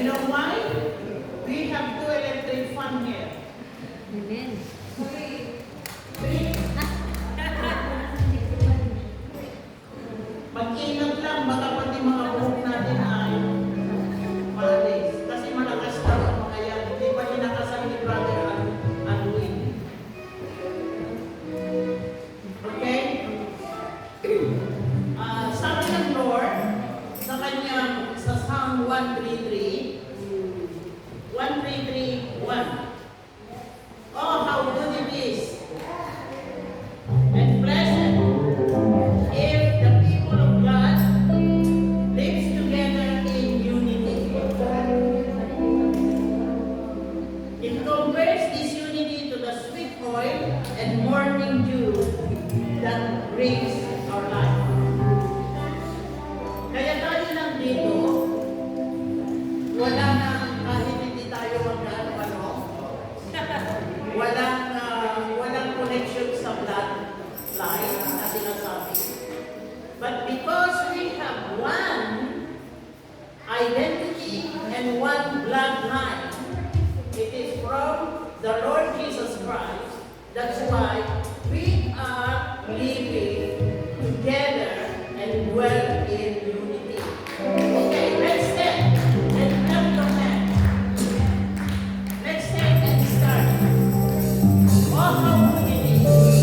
know why? We have two electric fan here. Amen. Mag-ingat lang, baka pati mga buhok natin ay maalis. Kasi malakas daw ang mga yan. Hindi pa kinakasal ni Brother Alwin. Okay? Sabi ng Lord, sa kanyang, sa Psalm 133:1. Oh, how good it is and blessed if the people of God lives together in unity. It compares this unity to the sweet oil and morning dew that brings our life. Kaya tayo lang dito, wala nang kahit hindi tayo mag-ano, walang connection sa bloodline na sinasabi. But because we have one identity and one bloodline, it is from the Lord Jesus Christ. That's why we are living together and dwell in unity. Okay, let's stand and clap your hands. Let's stand and start. Oh, how good it is.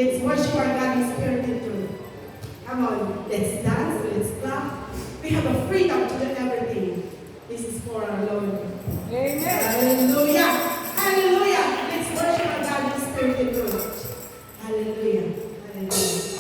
Let's worship our God in spirit and truth. Come on, let's dance, let's clap. We have a freedom to do everything. This is for our Lord. Amen. Hallelujah. Hallelujah. Let's worship our God in spirit and truth. Hallelujah. Hallelujah.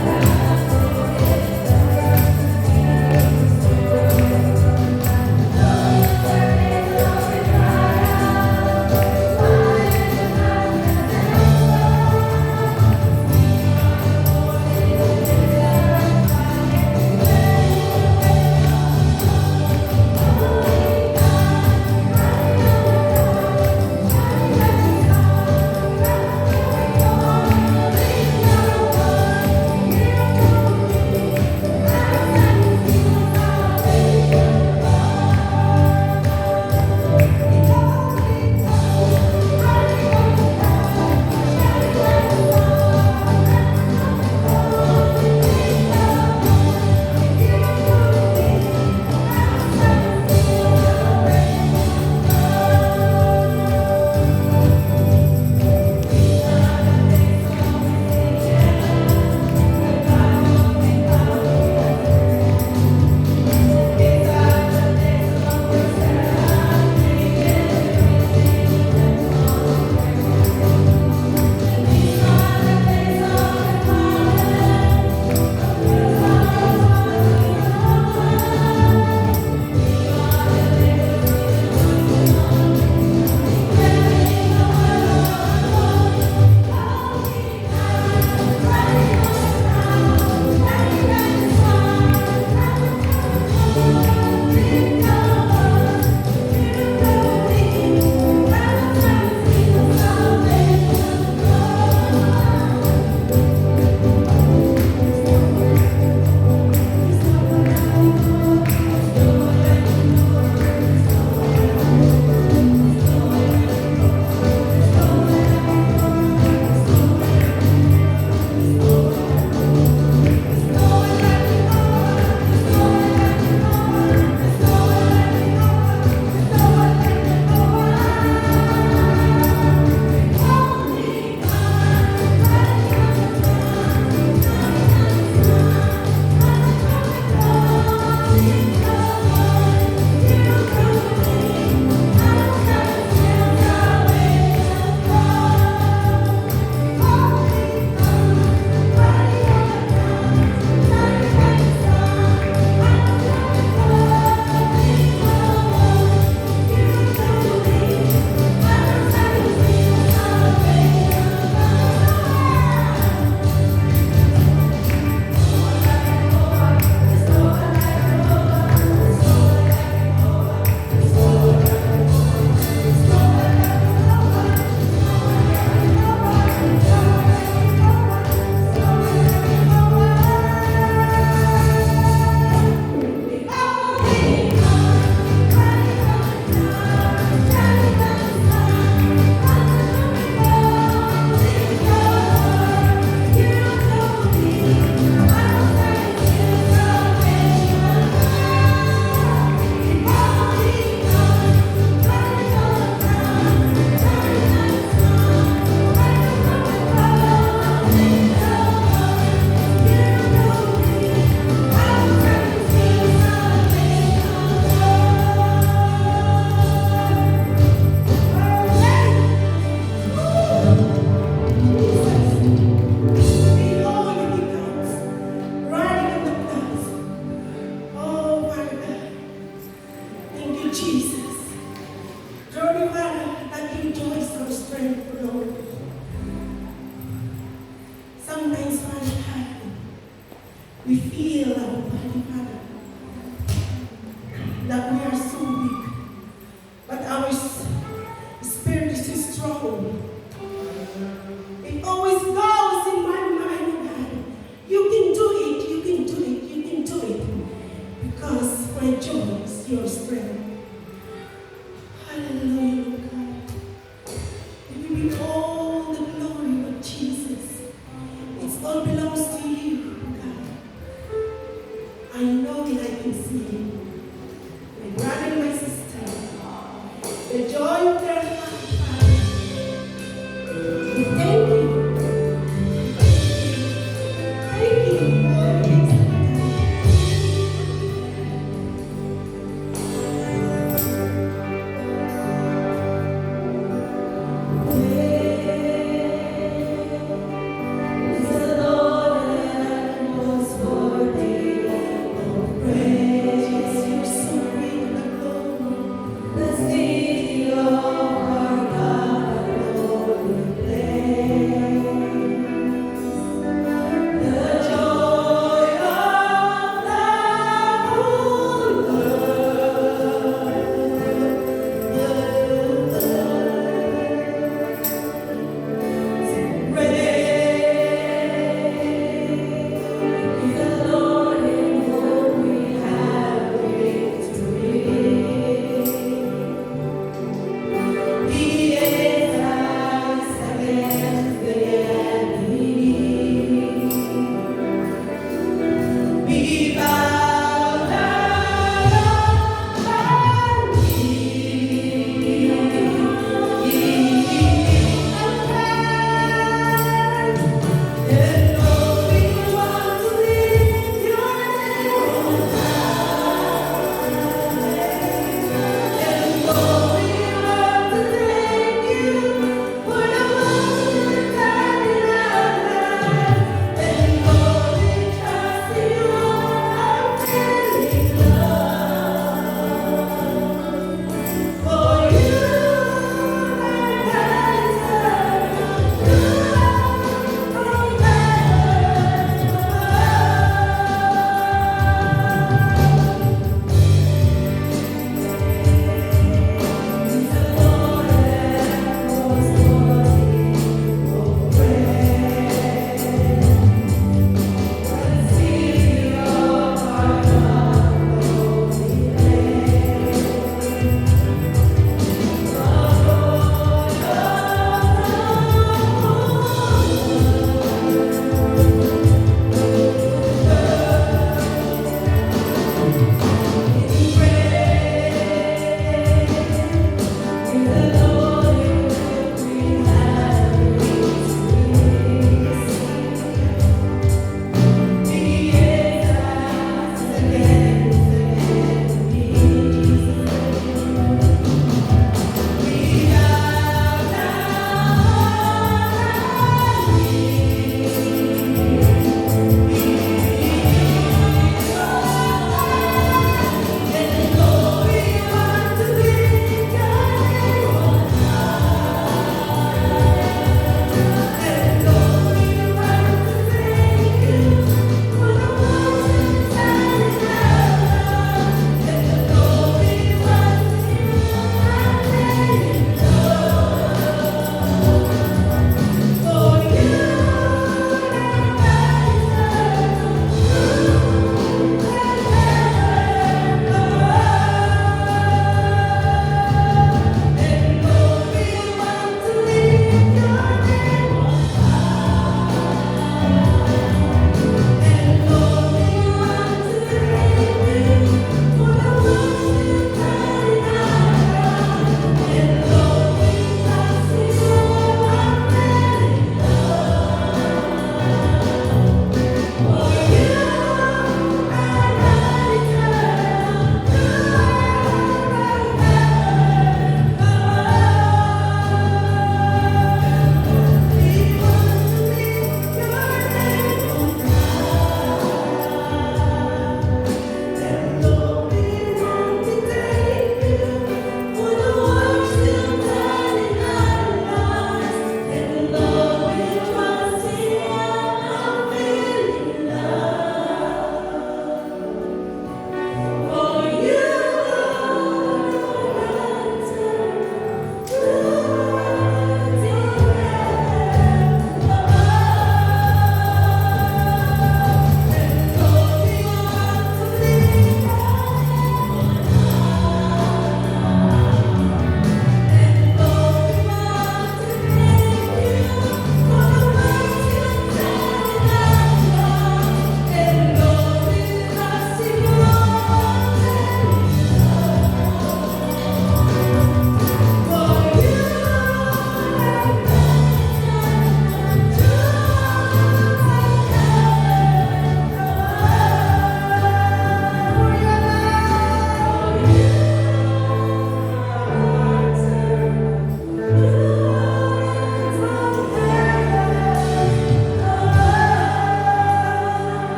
Thank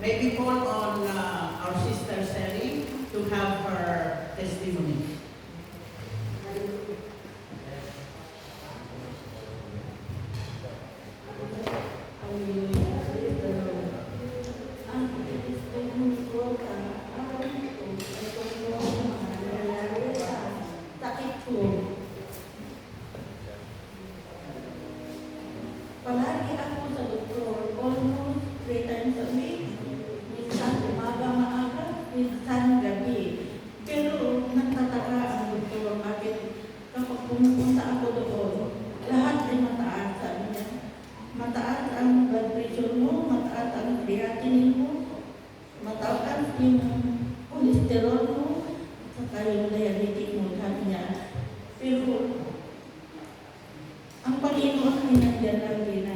May we call on our sister Sally to have her testimony. Palagi ako sa doktor, almost 3 times a week. Minsan umaga maaga, minsan gabi. Pero nagtataka ang doktor, bakit kapag pumupunta ako doon, lahat ay mataas. Sabi niya, mataas ang blood pressure mo, mataas ang creatinine mo, mataas yung cholesterol mo, saka yung diabetic mo, sabi niya. Pero ang Panginoon ay nandiyan lagi na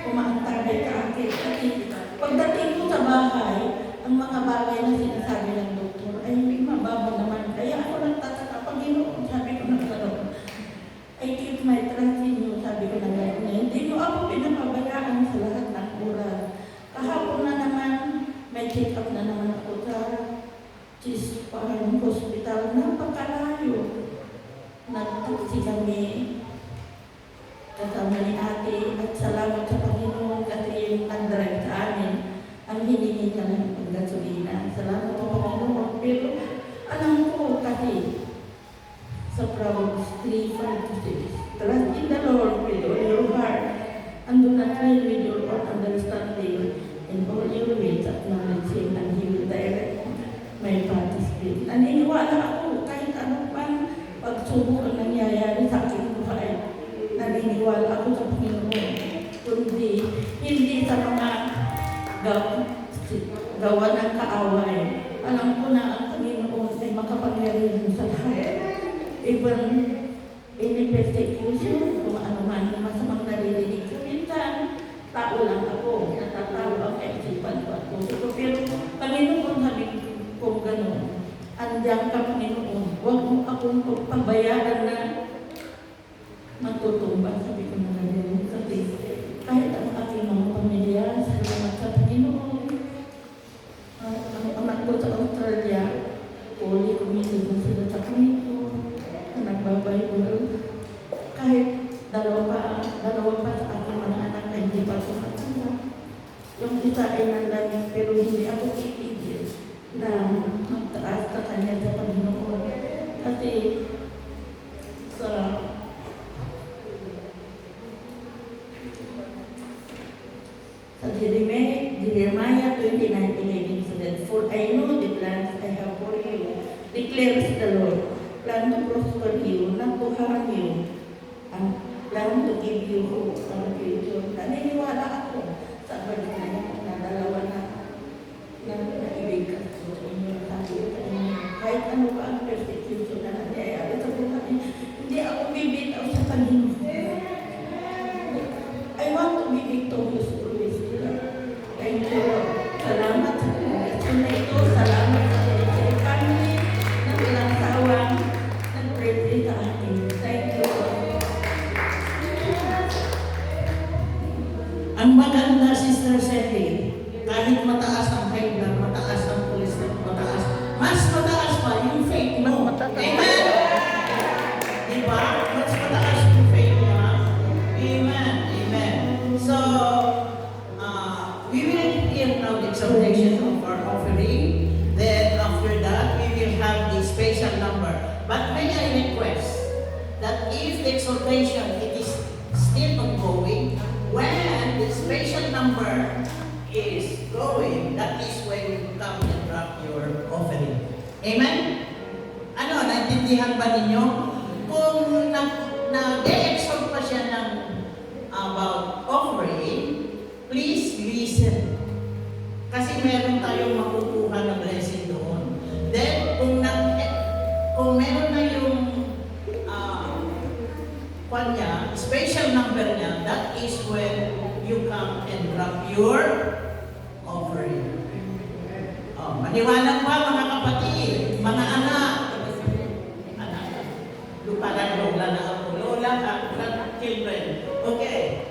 umaantabay sa akin. Kasi pagdating ko sa bahay, ang mga bagay na sinasabi ng doktor ay hindi mababaw naman. Kaya ako nagtataka, Panginoon, sabi ko na gano'n. I keep my trust in you, sabi ko na gano'n. Hindi mo ako pinapabayaan sa lahat ng oras. Kahapon na naman, may check-up na naman ako sa Chispahan Hospital. Napakalayo. Nagtaksi kami. Kasama ni ate at salamat sa Panginoon kasi yung nag-drive sa amin ang hiningi niya ng panggasolina. Salamat sa Panginoon. Pero alam ko kasi sa Proverbs 3:5-6, trust in the Lord with all your heart and do not lean with your own understanding. In all your ways acknowledge Him and He will direct my paths. Naniniwala ako kahit ano pang pagsubok ang nangyayari sa aking buhay. Naniniwala ako sa Panginoon, kundi hindi sa mga gawa ng kaaway. Alam ko na ang Panginoon ay makapangyarihan sa lahat. Even in persecution, kung ano man yung masamang naririnig ko, minsan, tao lang ako, natatawa ang kaisipan ko at puso ko. Pero Panginoon, sabi ko gano'n, andiyan ka Panginoon, huwag mo akong pagpabayaan na matutumba, sabi ko na gano'n. Kasi kahit ang aking mga pamilya, salamat sa Panginoon. Ang anak ko sa Australia, uli kumilig na sila sa Panginoon, na nagbabaybol. Kahit dalawa pa sa aking mga anak na hindi pa sumatanda. Yung isa ay nandang, pero hindi ako itigil na magtaas sa kanya sa Panginoon. Kasi sa Jeremiah 29:11 said, "For I know the plans I have for you, declares the Lord, plan to prosper you, not to harm you, and plan to give you hope and future." Naniniwala ako sa balik na dalawa na naibig ka sa inyo, sabi ko sa inyo, kahit ano pa ang persecution na nangyayari sa buhay, hindi ako bibitaw sa Panginoon. I want to be victorious always. Thank you, Lord. Salamat sa kongregasyon na ito. Salamat sa family na walang sawang nag-pray sa akin. Thank you, Lord. Ang maganda, Sister Sally, kahit mataas ang height na, mataas ang cholesterol, mataas, mas mataas pa yung faith mo. Amen! Diba? Mas mataas yung faith mo. Amen. Amen. So, we will hear now the exaltation of our offering. Then after that, we will have the special number. But may I request that if the exaltation it is still ongoing, when the special number is going, that is when you come and drop your offering. Amen? Ano, naintindihan ba ninyo? Kung nag-exalt pa siya ng about offering, please listen. Kasi meron tayong makukuha na blessing doon. Then, kung meron na yung special number niya, that is when you come and drop your offering. Maniwalang pa mga kapatid, mga anak. Lupa na lola na ako. Lola at children. Okay.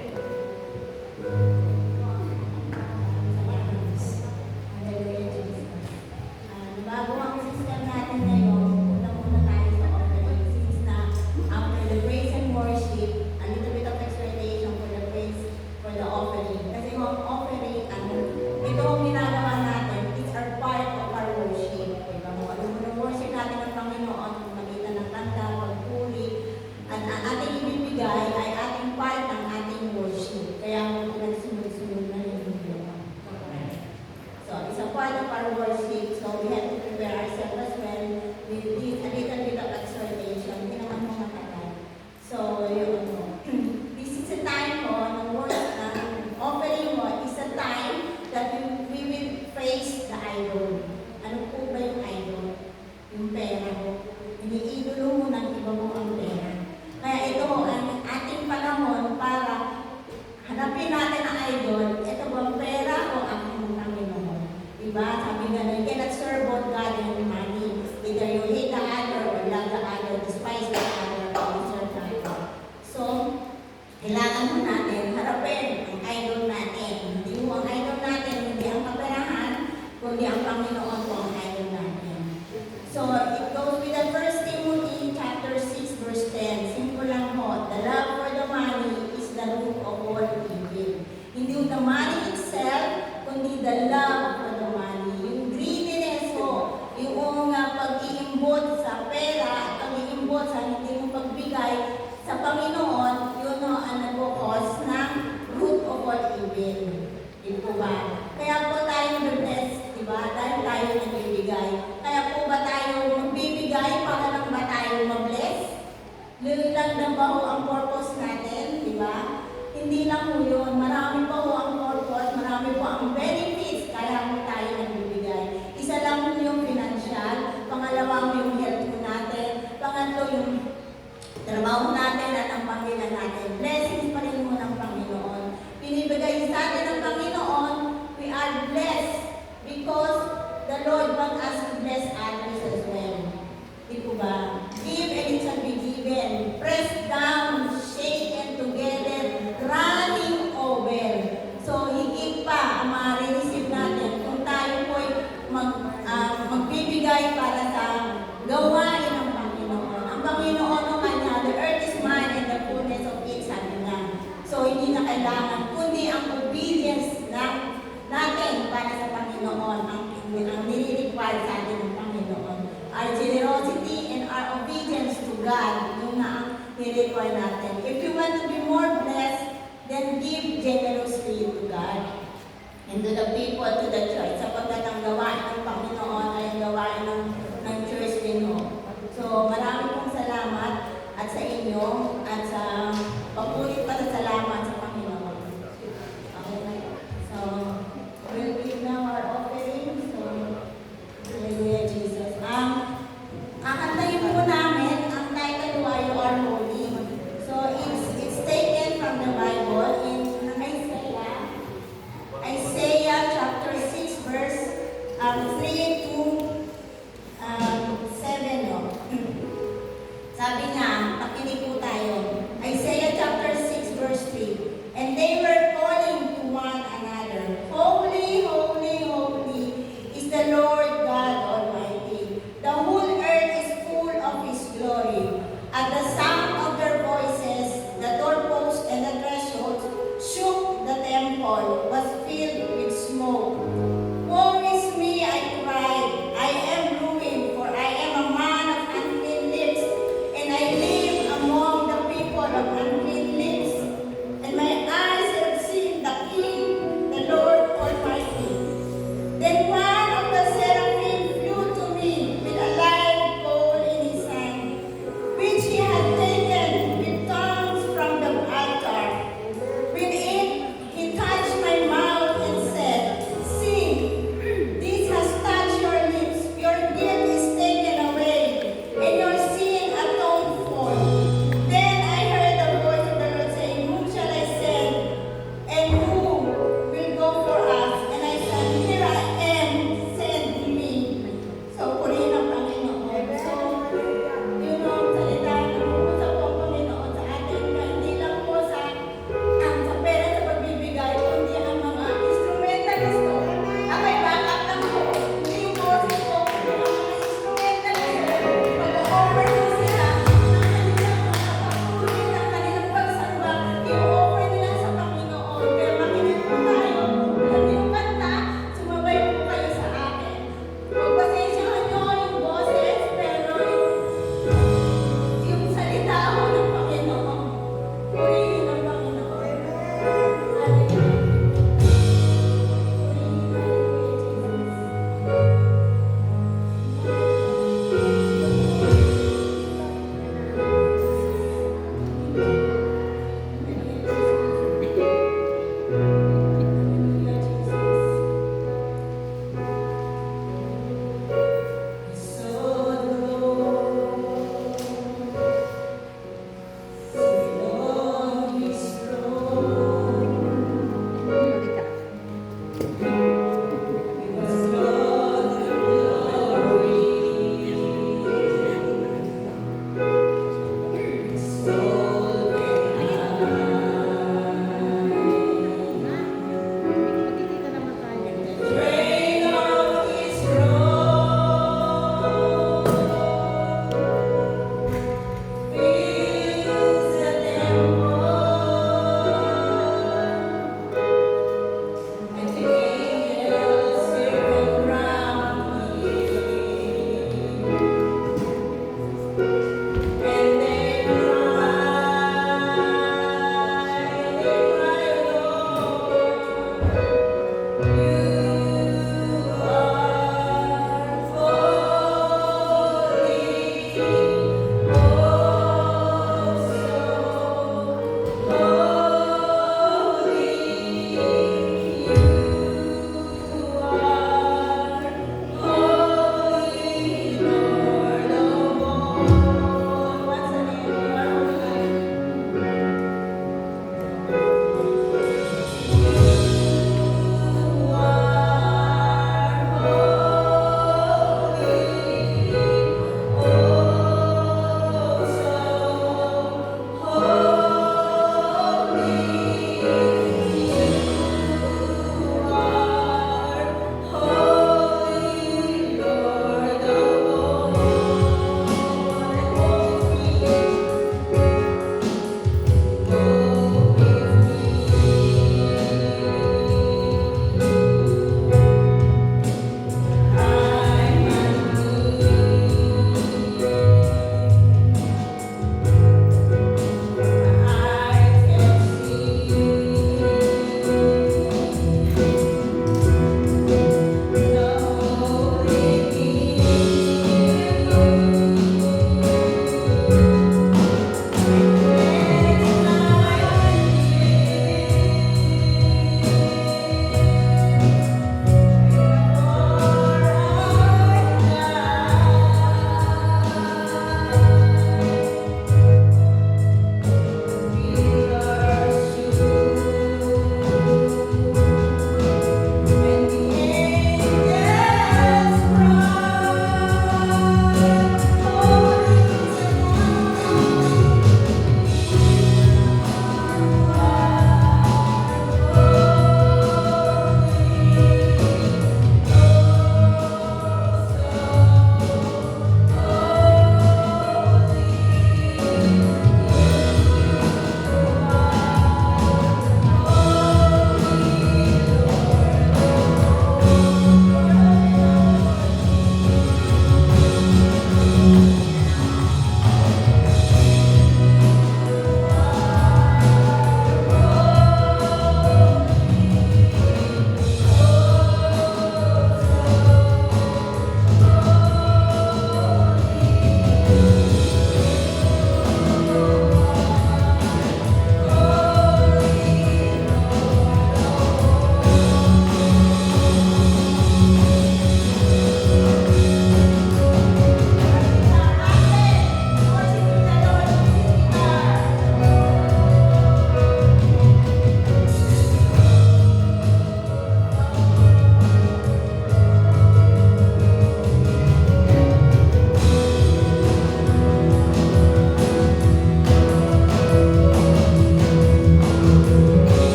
part of our worship, so we have to prepare ourselves as well with this, a little bit of exhortation. Hindi naman mo matagal. So, yun. This is a time po, ng worship, ng offering mo, is a time that we will face the idol. Ano po ba yung idol? Yung pera mo. Iniidolo mo ng iba mo ang pera. Kaya ito ang ating panahon para hanapin natin ang idol. Ito ba ang pera o ang Panginoon? Diba? Sabi nga na, you cannot serve both God and money. Either you hate the other or love the other, despise the other, or serve the other. So, kailangan mo natin harapin ang idol natin. Hindi mo ang idol natin, hindi ang kaperahan, kundi ang Panginoon po ang idol natin. So, it goes with the 1 Timothy chapter 6 verse 10. Simple lang po. The love for the money is the root of all evil. Hindi the money itself, kundi the love for the money. Yung greediness mo, yung pag-iimbot sa pera, pag-iimbot sa hindi mo pagbigay sa Panginoon, yun ang nag-cause ng root of all evil. Di po ba? Kaya po tayo na-bless, di ba? Dahil tayo nagbibigay. Kaya po ba tayo magbibigay para lang ba tayo ma-bless? Yun lang na ba ho ang purpose natin, di ba? Hindi lang ho yun. Marami pa ho ang purpose, marami po ang benefits kaya mo tayo nagbibigay. Isa lang ho yung financial, pangalawa ho yung health mo natin, pangatlo yung trabaho natin at ang pamilya natin. Blessings pa rin mo ng Panginoon. Pinibigay sa atin ng Panginoon, we are blessed because the Lord wants us to bless others as well. Di po ba? Give and it shall be given. Press down, shaken together, running over. So, higit pa ang ma-receive natin kung tayo po'y magbibigay para sa gawain ng Panginoon. Ang Panginoon o kanya, the earth is mine and the fullness of it, sabi niya. So, hindi na kailangan, kundi ang obedience natin para sa Panginoon, ang nire-require sa atin ng Panginoon. Our generosity and our obedience to God, yung na ang nire-require natin. If you want to be more blessed, then give generously to God and to the people, to the church, sapagkat ang gawain ng Panginoon ay ang gawain ng church din mo. So, marami pong salamat at sa inyo at sa papulit pa sa salamat sa Panginoon. Okay. So, we'll give now our offering. So, hallelujah, Jesus. Kakantayin po namin ang title, Why You Are Holy. So, it's taken from the Bible in Isaiah chapter 6 verse 3 to 7. No? Sabi nga, pakinig po tayo. Isaiah chapter 6 verse 3. And they were calling to one another, Holy, holy, holy is the Lord God Almighty. The whole earth is full of His glory. At the sound of their voices, the doorposts and the thresholds shook. The temple was filled with smoke. Woe is me, I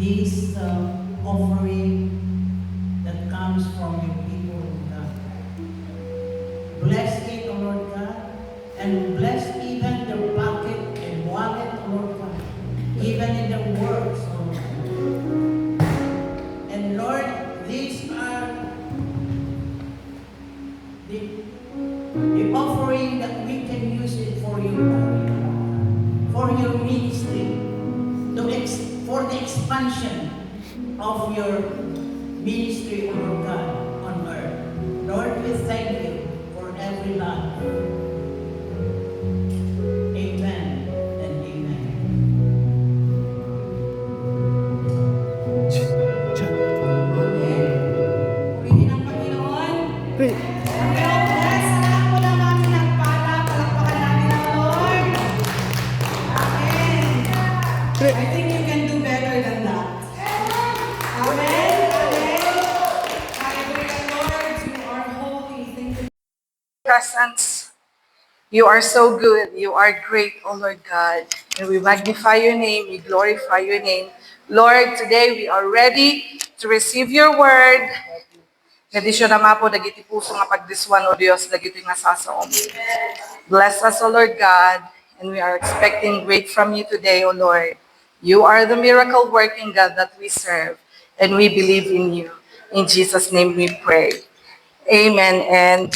this offering that comes from your people, O God. Bless it, O Lord God, and bless even their pocket and wallet, O Lord God, even in their works, O Lord God. And Lord, these are the offering that we can use it for your glory, for your ministry, for the expansion of your ministry, O Lord God, on earth. Lord, we thank you for every life. Amen and amen. Amen. Purihin ang Panginoon. Ang Lord bless. Anak po na namin ang pala. Palakpakan natin ang Lord. Amen. I think you can do better than that. Amen. Amen. Hallelujah, Lord. You are holy. Thank you. Presence. You are so good. You are great, O Lord God. And we magnify your name. We glorify your name. Lord, today we are ready to receive your word. Nadisyo naman po, dagiti puso nga pagdiswan, O Diyos, dagiti nga sasaom. Bless us, O Lord God, and we are expecting great from you today, O Lord. You are the miracle working God that we serve, and we believe in you. In Jesus' name we pray. Amen and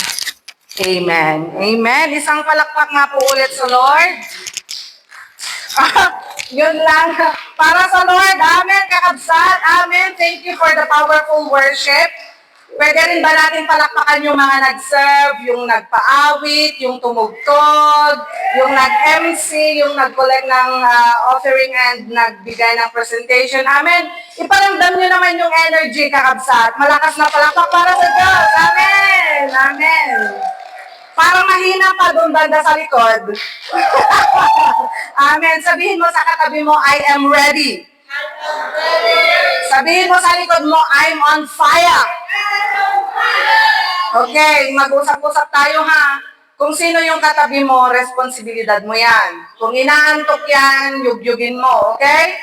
amen. Amen. Isang palakpak nga po ulit sa Lord. Yun lang. Para sa Lord. Amen, kakabsat. Amen. Thank you for the powerful worship. Pwede rin ba natin palakpakan yung mga nag-serve, yung nagpa-awit, yung tumugtog, yung nag-MC, yung nag-collect ng offering and nagbigay ng presentation. Amen. Iparamdam nyo naman yung energy, kakabsat. Malakas na palakpak para sa Diyos. Amen. Amen. Parang mahina pa doon banda sa likod. Amen. Sabihin mo sa katabi mo, I am ready. Sabihin mo sa likod mo, I'm on fire. Okay, mag-usap-usap tayo ha. Kung sino yung katabi mo, responsibilidad mo yan. Kung inaantok yan, yugyugin mo, okay?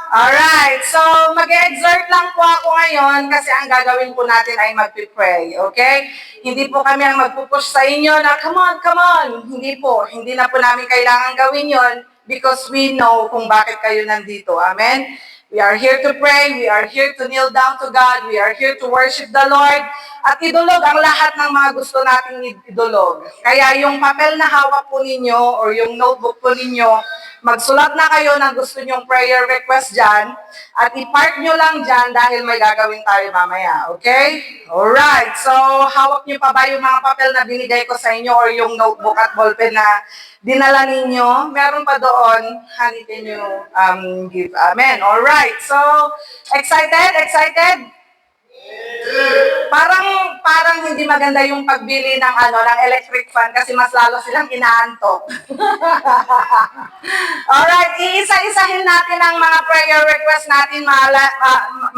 Alright, so mag-exert lang po ako ngayon kasi ang gagawin po natin ay mag-pray, okay? Hindi po kami ang magpupush sa inyo na, come on, come on. Hindi po, hindi na po namin kailangan gawin yon because we know kung bakit kayo nandito. Amen? We are here to pray, we are here to kneel down to God, we are here to worship the Lord, at idulog ang lahat ng mga gusto nating idulog. Kaya yung papel na hawak po ninyo or yung notebook po ninyo, magsulat na kayo ng gusto nyong prayer request dyan at i-park nyo lang dyan dahil may gagawin tayo mamaya. Okay? Alright. So, hawak nyo pa ba yung mga papel na binigay ko sa inyo or yung notebook at ballpen na dinala ninyo? Meron pa doon. Hanipin nyo give. Amen. Alright. So, excited? Excited? Parang hindi maganda yung pagbili ng ng electric fan kasi mas lalo silang inaantok. Alright, iisa-isahin natin ang mga prayer request natin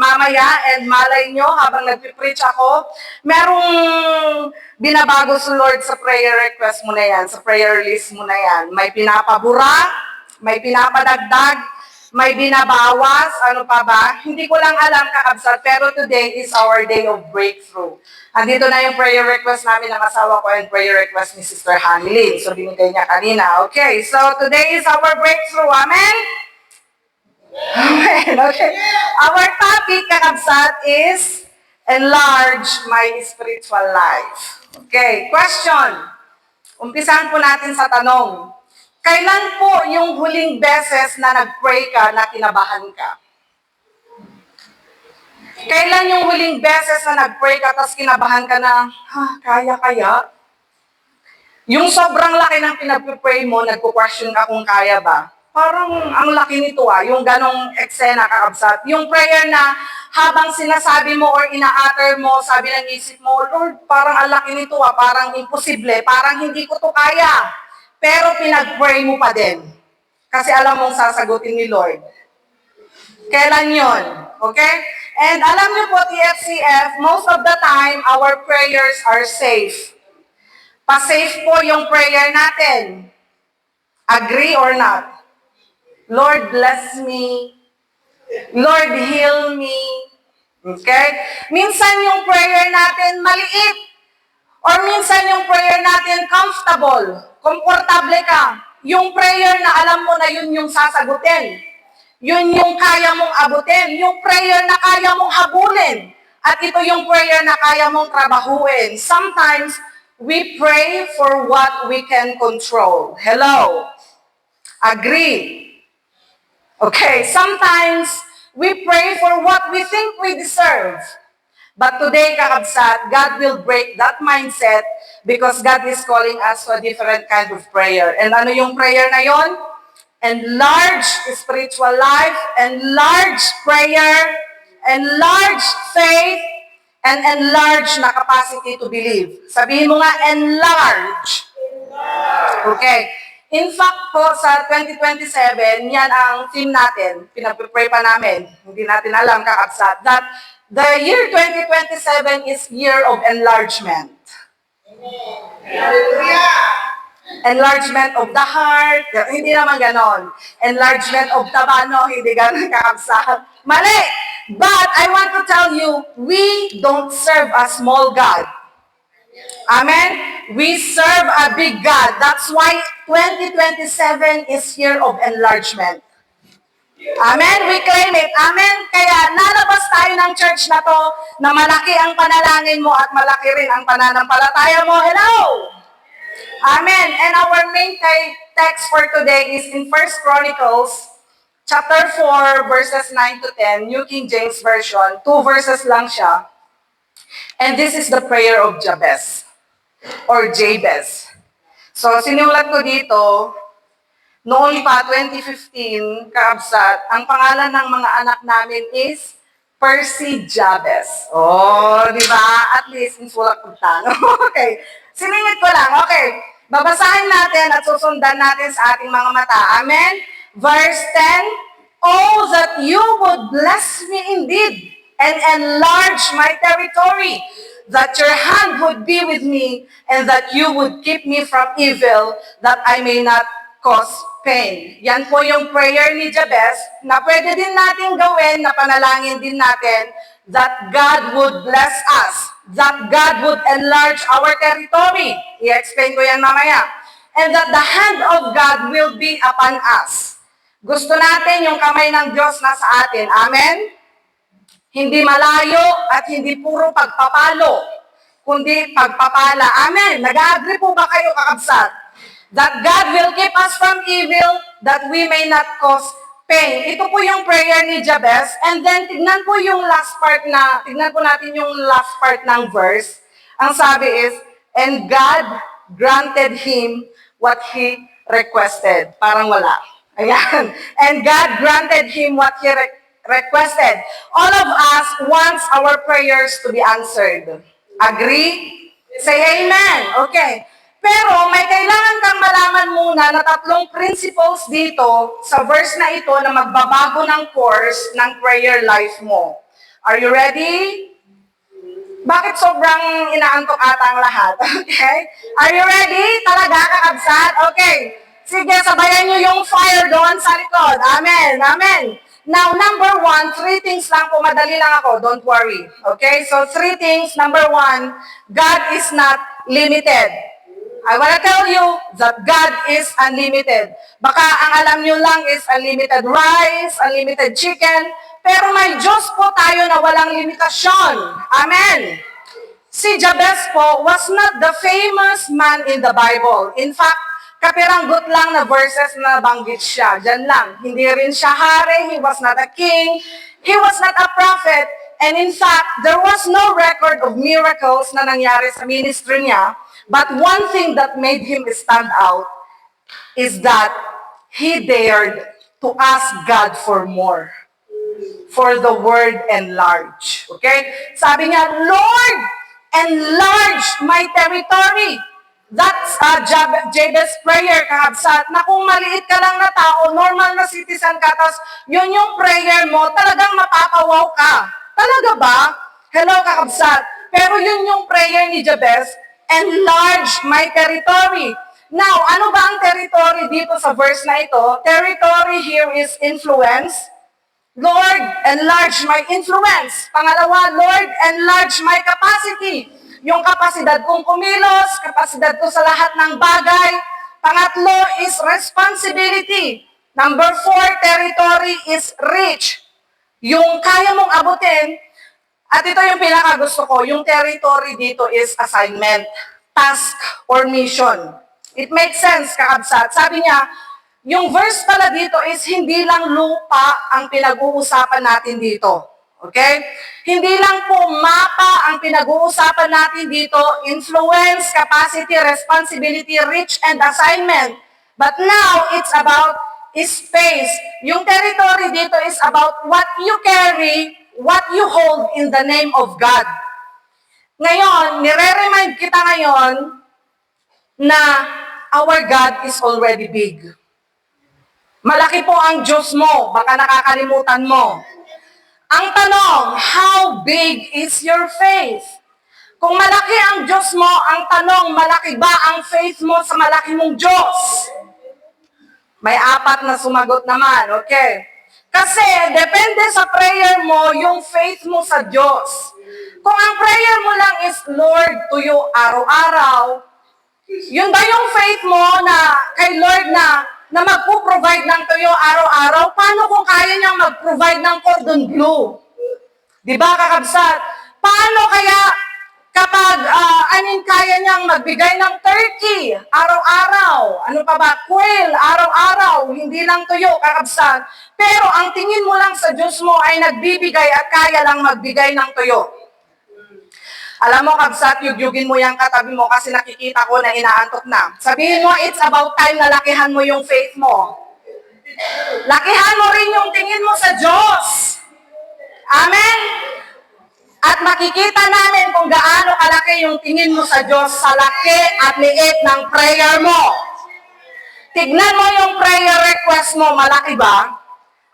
mamaya and malay nyo habang nagpipreach ako. Merong binabago sa Lord sa prayer request mo na yan, sa prayer list mo na yan. May pinapabura, may pinapadagdag, may binabawas, ano pa ba? Hindi ko lang alam, kakabsat, pero today is our day of breakthrough. Andito na yung prayer request namin ng asawa ko and prayer request ni Sister Hanley. So, binigay niya kanina. Okay, so today is our breakthrough. Amen? Amen. Okay. Our topic, kakabsat, is enlarge my spiritual life. Okay, question. Umpisahan po natin sa tanong. Kailan po yung huling beses na nag-pray ka na kinabahan ka? Kailan yung huling beses na nag-pray ka tapos kinabahan ka na, kaya? Yung sobrang laki ng pinag-pray mo, nagpo-question ka kung kaya ba? Parang ang laki nito yung ganong eksena, kakabsat. Yung prayer na habang sinasabi mo or ina-utter mo, sabi ng isip mo, Lord, parang ang laki nito parang imposible, parang hindi ko to kaya. Pero pinag-pray mo pa din. Kasi alam mong sasagutin ni Lord. Kailan yon? Okay? And alam niyo po, TFCF, most of the time, our prayers are safe. Pa-safe po yung prayer natin. Agree or not? Lord, bless me Lord, heal me. Okay? Minsan yung prayer natin maliit. Or minsan yung prayer natin comfortable. Komportable ka. Yung prayer na alam mo na yun yung sasagutin. Yun yung kaya mong abutin. Yung prayer na kaya mong habulin. At ito yung prayer na kaya mong trabahuin. Sometimes, we pray for what we can control. Hello? Agree? Okay, sometimes, we pray for what we think we deserve. But today, kakabsat, God will break that mindset because God is calling us to a different kind of prayer. And ano yung prayer na yon? Enlarge spiritual life, enlarge prayer, enlarge faith, and enlarge na capacity to believe. Sabihin mo nga, enlarge. Okay. In fact po, sa 2027, yan ang theme natin. Pinag-pray pa namin. Hindi natin alam, kakabsat, that the year 2027 is year of enlargement. Enlargement of the heart. Hindi naman ganon. Enlargement of the bano. Hindi ganon, kakabsat. Mali! But I want to tell you, we don't serve a small God. Amen? We serve a big God. That's why 2027 is year of enlargement. Amen? We claim it. Amen? Kaya lalabas tayo ng church na to na malaki ang panalangin mo at malaki rin ang pananampalataya mo. Hello? Amen. And our main text for today is in 1 Chronicles chapter 4 verses 9 to 10, New King James Version. 2 verses lang siya. And this is the prayer of Jabez or Jabez. So, sinulat ko dito, noon pa, 2015, kaabsat, ang pangalan ng mga anak namin is Percy Jabez. Oh, di ba? At least, insulak ko tano. Okay. Siningit ko lang. Okay. Babasahin natin at susundan natin sa ating mga mata. Amen? Verse 10, oh, that you would bless me indeed and enlarge my territory, that your hand would be with me, and that you would keep me from evil, that I may not cause pain. Yan po yung prayer ni Jabez na pwede din natin gawin, na panalangin din natin, that God would bless us, that God would enlarge our territory. I-explain ko yan mamaya. And that the hand of God will be upon us. Gusto natin yung kamay ng Diyos na sa atin. Amen? Hindi malayo at hindi puro pagpapalo, kundi pagpapala. Amen. Nag-agree po ba kayo, kakabsat? That God will keep us from evil, that we may not cause pain. Ito po yung prayer ni Jabez. And then, tignan po yung last part na, tignan po natin yung last part ng verse. Ang sabi is, and God granted him what he requested. Parang wala. Ayan. And God granted him what he requested. All of us wants our prayers to be answered. Agree? Say amen. Okay. Pero may kailangan kang malaman muna na 3 principles dito sa verse na ito na magbabago ng course ng prayer life mo. Are you ready? Bakit sobrang inaantok ata ang lahat? Okay? Are you ready? Talaga, kakabsat? Okay. Sige, sabayan nyo yung fire doon sa likod. Amen. Amen. Now, number 1, 3 things lang po. Madali lang ako. Don't worry. Okay? So, 3 things. Number 1, God is not limited. I wanna tell you that God is unlimited. Baka ang alam nyo lang is unlimited rice, unlimited chicken, pero may Diyos po tayo na walang limitasyon. Amen. Si Jabez po was not the famous man in the Bible. In fact, kapiranggot lang na verses na banggit siya. Diyan lang. Hindi rin siya hari. He was not a king. He was not a prophet. And in fact, there was no record of miracles na nangyari sa ministry niya. But one thing that made him stand out is that he dared to ask God for more. For the word enlarge. Okay? Sabi niya, Lord, enlarge my territory. That's Jabez's prayer, kakabsat, na kung maliit ka lang na tao, normal na citizen ka, tapos yun yung prayer mo, talagang mapapawaw ka. Talaga ba? Hello, kakabsat. Pero yun yung prayer ni Jabez, enlarge my territory. Now, ano ba ang territory dito sa verse na ito? Territory here is influence, Lord, enlarge my influence. Pangalawa, Lord, enlarge my capacity. Yung kapasidad kong kumilos, kapasidad ko sa lahat ng bagay. Pangatlo is responsibility. Number 4, territory is reach. Yung kaya mong abutin, at ito yung pinakagusto ko, yung territory dito is assignment, task, or mission. It makes sense, kakabsat. Sabi niya, yung verse pala dito is hindi lang lupa ang pinag-uusapan natin dito. Okay? Hindi lang po mapa ang pinag-uusapan natin dito, influence, capacity, responsibility, reach, and assignment. But now, it's about space. Yung territory dito is about what you carry, what you hold in the name of God. Ngayon, nire-remind kita ngayon na our God is already big. Malaki po ang Diyos mo, baka nakakalimutan mo. Ang tanong, how big is your faith? Kung malaki ang Diyos mo, ang tanong, malaki ba ang faith mo sa malaki mong Diyos? May 4 na sumagot naman, okay? Kasi depende sa prayer mo, yung faith mo sa Diyos. Kung ang prayer mo lang is, Lord, tuyo araw-araw, yun ba yung faith mo na kay Lord na magpo-provide ng tuyo araw-araw? Paano kung kaya niyang mag-provide ng cordon bleu? Di ba, kakabsat? Paano kaya kapag, kaya niyang magbigay ng turkey araw-araw? Ano pa ba? Quail araw-araw, hindi lang tuyo, kakabsat. Pero ang tingin mo lang sa Diyos mo ay nagbibigay at kaya lang magbigay ng tuyo. Alam mo, kabsat, yugyugin mo yung katabi mo kasi nakikita ko na inaantok na. Sabihin mo, it's about time na lakihan mo yung faith mo. Lakihan mo rin yung tingin mo sa Diyos. Amen? At makikita namin kung gaano kalaki yung tingin mo sa Diyos sa laki at liit ng prayer mo. Tignan mo yung prayer request mo, malaki ba?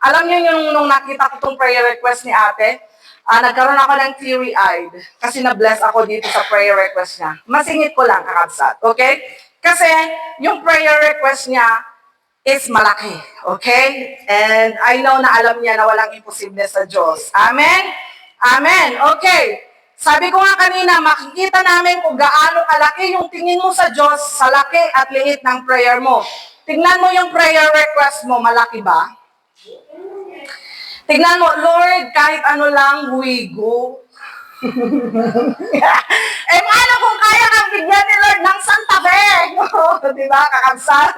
Alam niyo yung nung nakita ko tong prayer request ni ate, nagkaroon ako ng teary-eyed kasi na-bless ako dito sa prayer request niya. Masingit ko lang, kakabsat. Okay? Kasi yung prayer request niya is malaki. Okay? And I know na alam niya na walang imposible sa Diyos. Amen? Amen. Okay. Sabi ko nga kanina, makikita namin kung gaano kalaki yung tingin mo sa Diyos sa laki at liit ng prayer mo. Tingnan mo yung prayer request mo, malaki ba? Tignan mo, Lord, kahit ano lang, we go. Paano kung kaya kang bigyan ni Lord ng Santa Fe? Diba, kakabsat?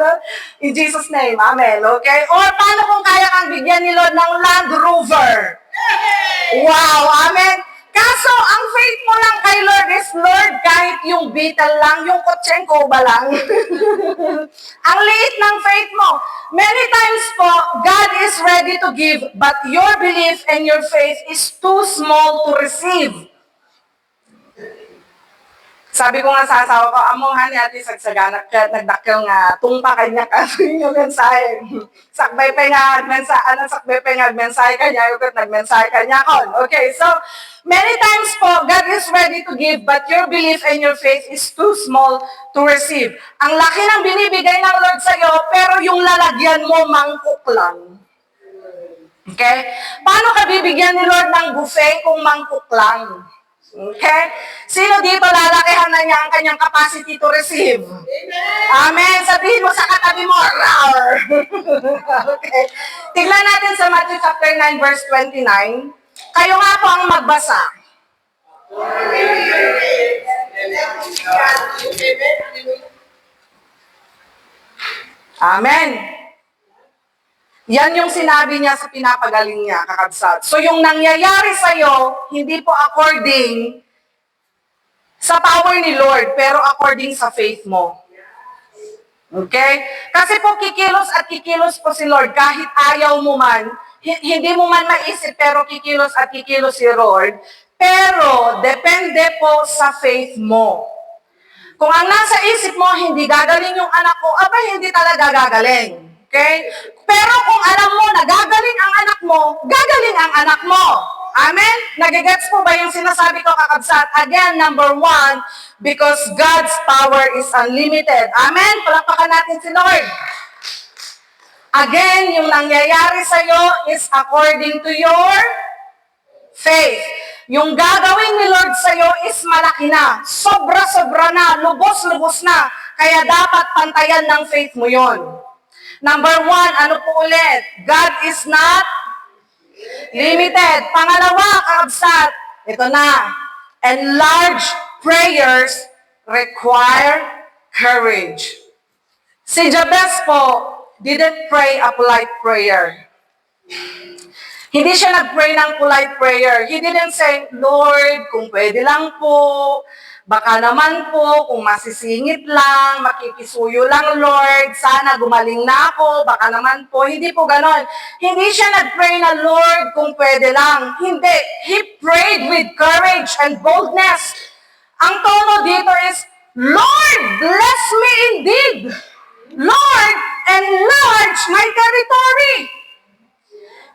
In Jesus' name, amen, okay? Or paano kung kaya kang bigyan ni Lord ng Land Rover? Wow, amen? Kaso, ang faith mo lang kay Lord is, Lord, kahit yung Beetle lang, yung Kotsenko ba lang? Ang liit ng faith mo. Many times po, God is ready to give, but your belief and your faith is too small to receive. Sabi ko nga sa asawa ko, amuhan ni ati sagsaganak ka, nagdakil nga, tungpa kanya ka, yung mensahe. Sakbay pa nga, sakbay pa nga, mensahe kanya, yung nagmensahe kanya ko. Okay, so, many times po, God is ready to give, but your belief and your faith is too small to receive. Ang laki ng binibigay ng Lord sa'yo, pero yung lalagyan mo, mangkok lang. Okay? Paano ka bibigyan ni Lord ng buffet kung mangkok lang? Okay? Sino dito lalakihan na niya ang kanyang capacity to receive? Amen. Sabihin mo sa katabi mo, roar. Okay. Tignan natin sa Matthew chapter 9 verse 29. Kayo nga po ang magbasa. Amen. Yan yung sinabi niya sa pinapagaling niya, kakabsat. So yung nangyayari sa'yo, hindi po according sa power ni Lord, pero according sa faith mo. Okay? Kasi po kikilos at kikilos po si Lord, kahit ayaw mo man, hindi mo man maisip, pero kikilos at kikilos si Lord, pero depende po sa faith mo. Kung ang nasa isip mo, hindi gagaling yung anak ko, hindi talaga gagaling. Okay? Pero kung alam mo na gagaling ang anak mo, gagaling ang anak mo. Amen? Nagigets po ba yung sinasabi ko, kakabsat? Again, number 1, because God's power is unlimited. Amen? Palakpakan natin si Lord. Again, yung nangyayari sa'yo is according to your faith. Yung gagawin ni Lord sa'yo is malaki na. Sobra-sobra na. Lubos-lubos na. Kaya dapat pantayan ng faith mo yon. Number 1, ano po ulit? God is not limited. Pangalawa, kaabsat. Ito na. And large prayers require courage. Si Jabez po didn't pray a polite prayer. Hindi siya nag-pray ng polite prayer. He didn't say, Lord, kung pwede lang po, baka naman po, kung masisingit lang, makikisuyo lang, Lord, sana gumaling na ako, baka naman po. Hindi po ganon. Hindi siya nag-pray na, Lord, kung pwede lang. Hindi. He prayed with courage and boldness. Ang tono dito is, Lord, bless me indeed. Lord, enlarge my territory.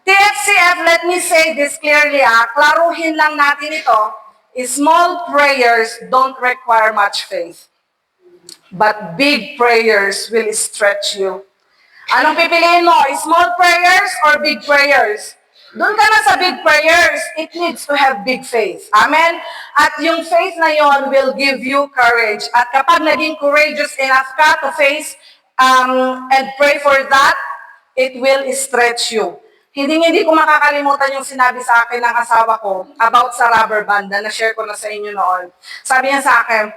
TFCF, let me say this clearly, klaruhin lang natin ito. Small prayers don't require much faith. But big prayers will stretch you. Anong pipiliin mo? Small prayers or big prayers? Doon ka na sa big prayers, it needs to have big faith. Amen? At yung faith na yon will give you courage. At kapag naging courageous enough ka to face and pray for that, it will stretch you. Hindi ko makakalimutan yung sinabi sa akin ng asawa ko about sa rubber band na na-share ko na sa inyo noon. Sabi niya sa akin,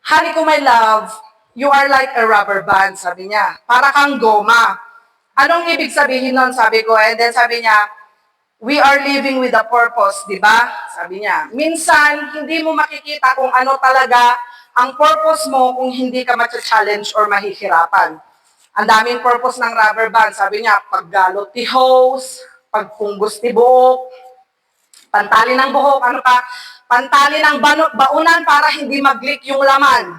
honey ko my love, you are like a rubber band, sabi niya. Para kang goma. Anong ibig sabihin nun, sabi ko. And then sabi niya, we are living with a purpose, di ba? Sabi niya. Minsan, hindi mo makikita kung ano talaga ang purpose mo kung hindi ka ma-challenge or mahihirapan. Ang daming purpose ng rubber band. Sabi niya, paggalot ti hose, pagpunggos ti buhok, pantali ng buhok, ano pa, pantali ng baunan para hindi mag-leak yung laman.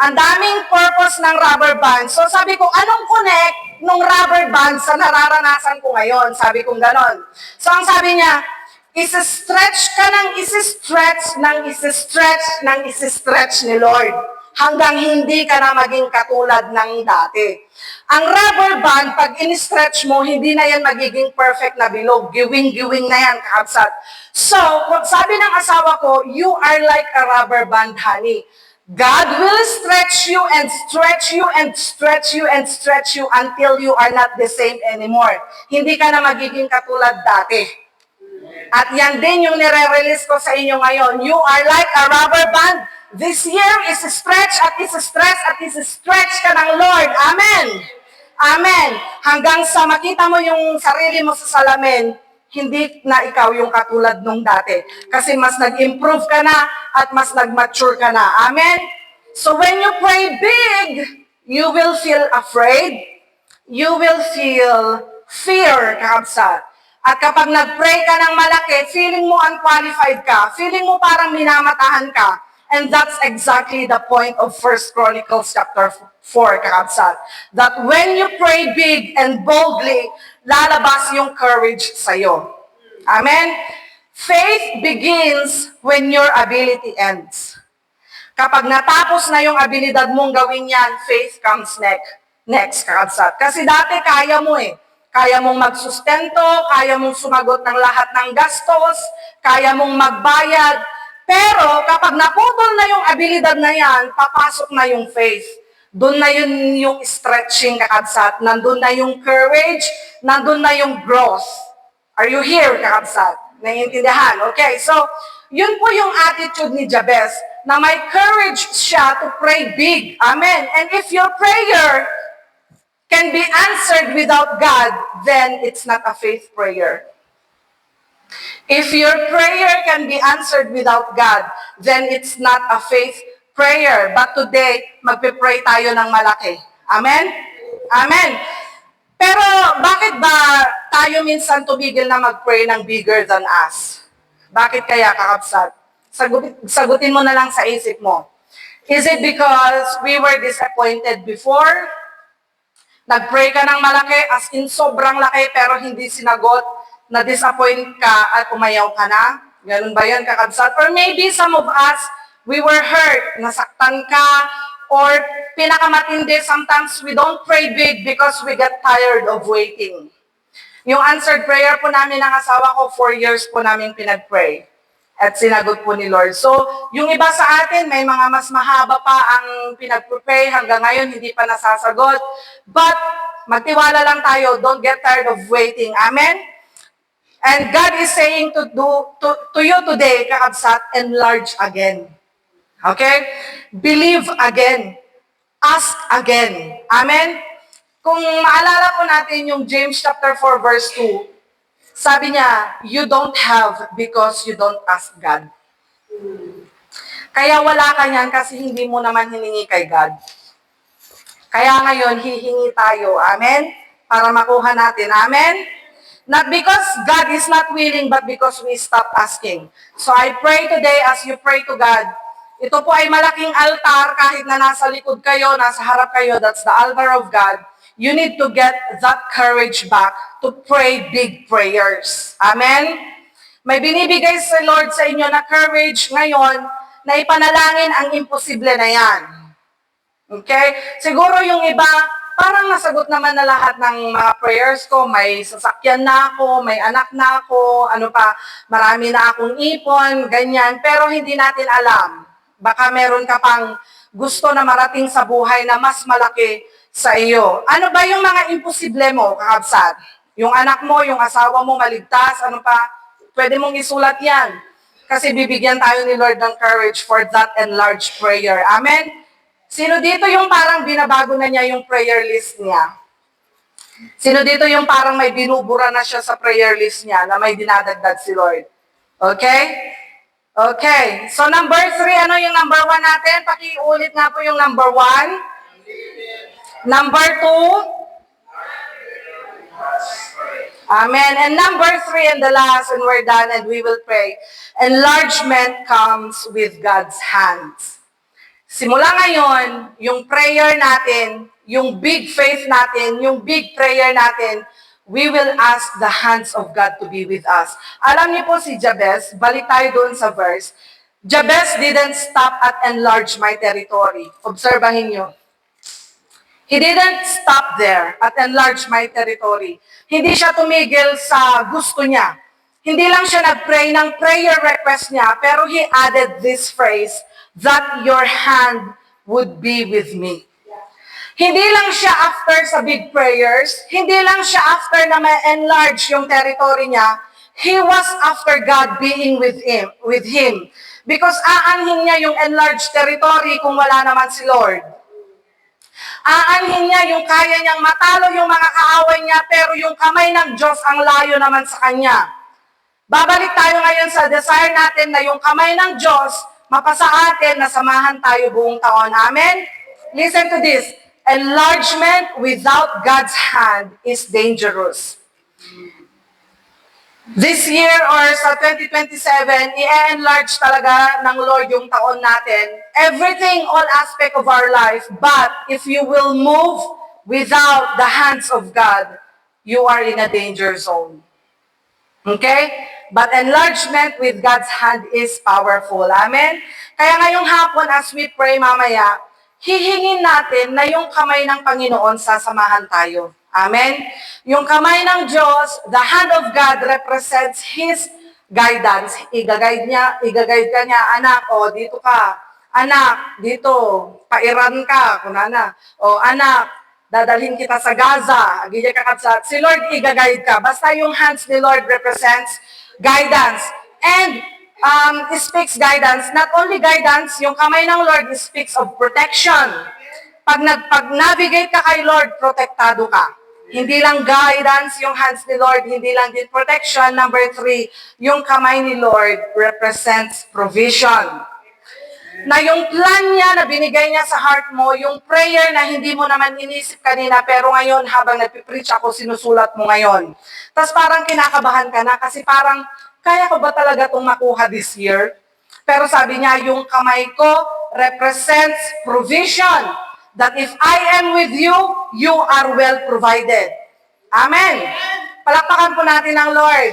Ang daming purpose ng rubber band. So sabi ko, anong connect nung rubber band sa nararanasan ko ngayon? Sabi ko ganon. So ang sabi niya, isi-stretch ka ng isi-stretch ng isi-stretch ng isi-stretch ni Lord. Hanggang hindi ka na maging katulad ng dati. Ang rubber band, pag in-stretch mo, hindi na yan magiging perfect na bilog. Giwing-giwing na yan, kakabsat. So, sabi ng asawa ko, you are like a rubber band, honey. God will stretch you and stretch you and stretch you and stretch you until you are not the same anymore. Hindi ka na magiging katulad dati. At yan din yung nire-release ko sa inyo ngayon. You are like a rubber band. This year is stretch at is stretch at is stretch ka ng Lord. Amen. Amen. Hanggang sa makita mo yung sarili mo sa salamin, hindi na ikaw yung katulad nung dati. Kasi mas nag-improve ka na at mas nag-mature ka na. Amen. So when you pray big, you will feel afraid. You will feel fear, kakabsat. At kapag nag-pray ka ng malaki, feeling mo unqualified ka. Feeling mo parang minamatahan ka. And that's exactly the point of 1 Chronicles chapter 4, kakabsat. That when you pray big and boldly, lalabas yung courage sa'yo. Amen? Faith begins when your ability ends. Kapag natapos na yung abilidad mong gawin yan, faith comes next, kakabsat. Kasi dati kaya mo eh. Kaya mong magsustento, kaya mong sumagot ng lahat ng gastos, kaya mong magbayad. Pero kapag naputol na yung abilidad na yan, papasok na yung faith. Doon na yun yung stretching, kakabsat. Nandun na yung courage, nandun na yung growth. Are you here, kakabsat? Naiintindihan? Okay, so yun po yung attitude ni Jabez, na may courage siya to pray big. Amen. And if your prayer can be answered without God, then it's not a faith prayer. If your prayer can be answered without God, then it's not a faith prayer. But today, magpipray tayo ng malaki. Amen? Amen. Pero bakit ba tayo minsan tumigil na mag-pray ng bigger than us? Bakit kaya, kakabsat? Sagutin mo na lang sa isip mo. Is it because we were disappointed before? Nag-pray ka ng malaki, as in sobrang laki, pero hindi sinagot, na-disappoint ka at umayaw ka na? Ganun ba yan, kakabsat? Or maybe some of us, we were hurt, nasaktan ka, or pinakamatindi, sometimes we don't pray big because we get tired of waiting. Yung answered prayer po namin ng asawa ko, 4 years po namin pinag-pray. At sinagot po ni Lord. So, yung iba sa atin, may mga mas mahaba pa ang pinag-pray hanggang ngayon, hindi pa nasasagot. But, magtiwala lang tayo, don't get tired of waiting. Amen? And God is saying to you today, kakabsat, enlarge again. Okay? Believe again. Ask again. Amen? Kung maalala po natin yung James chapter 4 verse 2, sabi niya, you don't have because you don't ask God. Kaya wala ka niyan kasi hindi mo naman hiningi kay God. Kaya ngayon, hihingi tayo. Amen? Para makuha natin. Amen? Not because God is not willing, but because we stop asking. So I pray today as you pray to God, ito po ay malaking altar kahit na nasa likod kayo, nasa harap kayo, that's the altar of God. You need to get that courage back to pray big prayers. Amen? May binibigay sa Lord sa inyo na courage ngayon na ipanalangin ang imposible na yan. Okay? Siguro yung iba, parang nasagot naman na lahat ng mga prayers ko. May sasakyan na ako, may anak na ako, ano pa, marami na akong ipon, ganyan. Pero hindi natin alam. Baka meron ka pang gusto na marating sa buhay na mas malaki sa iyo. Ano ba yung mga imposible mo, kakabsat? Yung anak mo, yung asawa mo, maligtas, ano pa? Pwede mong isulat yan. Kasi bibigyan tayo ni Lord ng courage for that enlarged prayer. Amen? Sino dito yung parang binabago na niya yung prayer list niya? Sino dito yung parang may binubura na siya sa prayer list niya na may dinadagdag si Lord? Okay? Okay. So number 3, ano yung number 1 natin? Pakiulit nga po yung number 1. Number 2. Amen. And number 3 and the last, and we're done and we will pray. Enlargement comes with God's hands. Simula ngayon, yung prayer natin, yung big faith natin, yung big prayer natin, we will ask the hands of God to be with us. Alam niyo po si Jabez, balik tayo doon sa verse. Jabez didn't stop at enlarge my territory. Obserbahin niyo. He didn't stop there at enlarge my territory. Hindi siya tumigil sa gusto niya. Hindi lang siya nag-pray ng prayer request niya, pero he added this phrase, that your hand would be with me. Hindi lang siya after sa big prayers, hindi lang siya after na ma-enlarge yung territory niya, he was after God being with him. Because aanhin niya yung enlarged territory kung wala naman si Lord. Aanhin niya yung kaya niyang matalo yung mga kaaway niya, pero yung kamay ng Diyos ang layo naman sa kanya. Babalik tayo ngayon sa desire natin na yung kamay ng Diyos mapasa atin na samahan tayo buong taon. Amen? Listen to this. Enlargement without God's hand is dangerous. This year or sa 2027, i-enlarge talaga ng Lord yung taon natin. Everything, all aspect of our life. But if you will move without the hands of God, you are in a danger zone. Okay? But enlargement with God's hand is powerful. Amen? Kaya ngayong hapon, as we pray mamaya, hihingin natin na yung kamay ng Panginoon sasamahan tayo. Amen? Yung kamay ng Diyos, the hand of God represents His guidance. Igagayad ka niya, anak, o dito ka. Anak, dito, pairan ka, kunana. O anak, dadalhin kita sa Gaza. Agilya ka kapsat. Si Lord, igagayad ka. Basta yung hands ni Lord represents guidance. And it speaks guidance. Not only guidance, yung kamay ng Lord speaks of protection. Pag navigate ka kay Lord, protektado ka. Hindi lang guidance yung hands ni Lord, hindi lang din protection. Number 3, yung kamay ni Lord represents provision. Na yung plan niya na binigay niya sa heart mo, yung prayer na hindi mo naman inisip kanina, pero ngayon habang nagpipreach ako, sinusulat mo ngayon. Tapos parang kinakabahan ka na kasi parang, kaya ko ba talaga itong makuha this year? Pero sabi niya, yung kamay ko represents provision. That if I am with you, you are well provided. Amen. Palakpakan po natin ang Lord.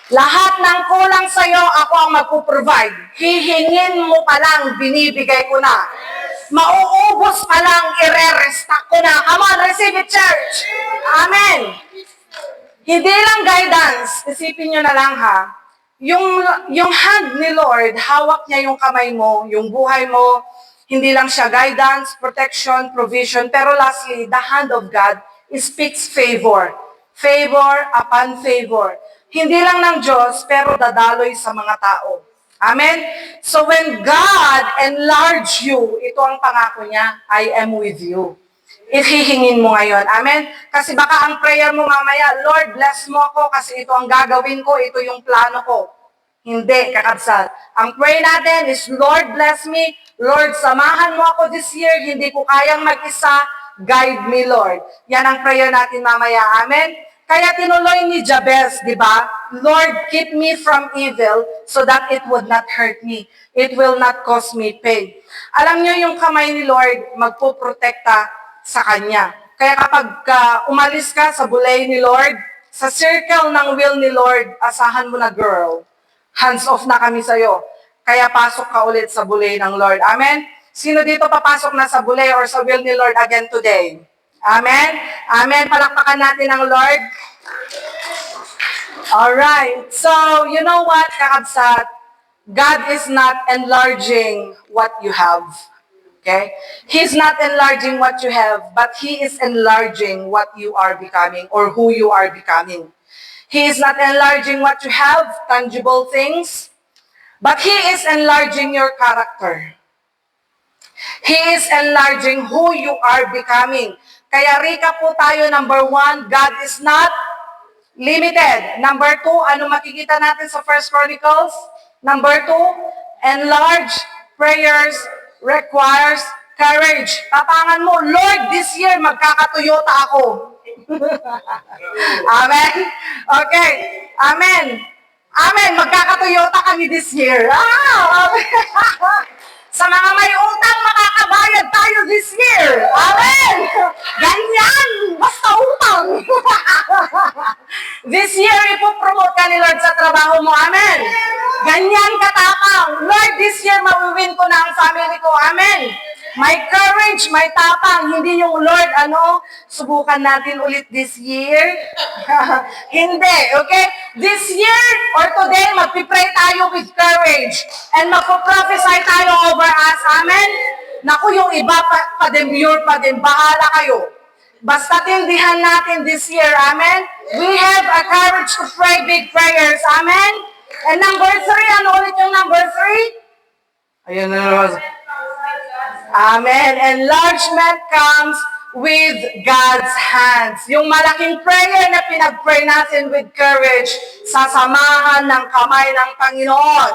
Lahat ng kulang sa'yo, ako ang magpo-provide. Hihingin mo pa lang, binibigay ko na. Mauubos pa lang, ire-restock ko na. Come on, receive it, church. Amen. Hindi lang guidance. Isipin nyo na lang ha. Yung hand ni Lord, hawak niya yung kamay mo, yung buhay mo. Hindi lang siya guidance, protection, provision. Pero lastly, the hand of God speaks favor. Favor upon favor. Hindi lang ng Diyos, pero dadaloy sa mga tao. Amen? So when God enlarge you, ito ang pangako niya, I am with you. If hihingin mo ngayon. Amen? Kasi baka ang prayer mo mamaya, Lord, bless mo ako kasi ito ang gagawin ko, ito yung plano ko. Hindi, kakabsat. Ang pray natin is, Lord, bless me. Lord, samahan mo ako this year. Hindi ko kayang mag-isa. Guide me, Lord. Yan ang prayer natin mamaya. Amen? Kaya tinuloy ni Jabez, di ba? Lord, keep me from evil so that it would not hurt me. It will not cause me pain. Alam nyo yung kamay ni Lord, magpuprotekta sa Kanya. Kaya kapag umalis ka sa bulay ni Lord, sa circle ng will ni Lord, asahan mo na, girl. Hands off na kami sa'yo. Kaya pasok ka ulit sa bulay ng Lord. Amen? Sino dito papasok na sa bulay or sa will ni Lord again today? Amen? Amen. Palakpakan natin ang Lord. Alright. So, you know what, kakabsat? God is not enlarging what you have. Okay? He's not enlarging what you have, but He is enlarging what you are becoming or who you are becoming. He is not enlarging what you have, tangible things, but He is enlarging your character. He is enlarging who you are becoming. Kaya recap po tayo, number 1, God is not limited. Number 2, ano makikita natin sa 1 Chronicles? Number 2, enlarge prayers requires courage. Tapangan mo, Lord, this year magkaka-Toyota ako. Amen? Okay. Amen. Amen. Magkaka-Toyota kami this year. Amen. Sa mga may utang, makakabayad tayo this year. Amen. Ganyan. Basta utang. This year, ipopromote ka ni Lord sa trabaho mo. Amen. Ganyan katapang. Lord, this year, mawiwin ko na ang family ko. Amen. May courage, may tapang. Hindi yung Lord, subukan natin ulit this year. Hindi, okay? This year or today, magpipray tayo with courage. And magpo-prophesy tayo over us. Amen? Naku, yung iba pa-demure pa din. Bahala kayo. Basta tindihan natin this year. Amen? We have a courage to pray big prayers. Amen? And number 3, ano ulit yung number 3? Ayun na. Amen. Enlargement comes with God's hands. Yung malaking prayer na pinag-pray natin with courage, sasamahan ng kamay ng Panginoon.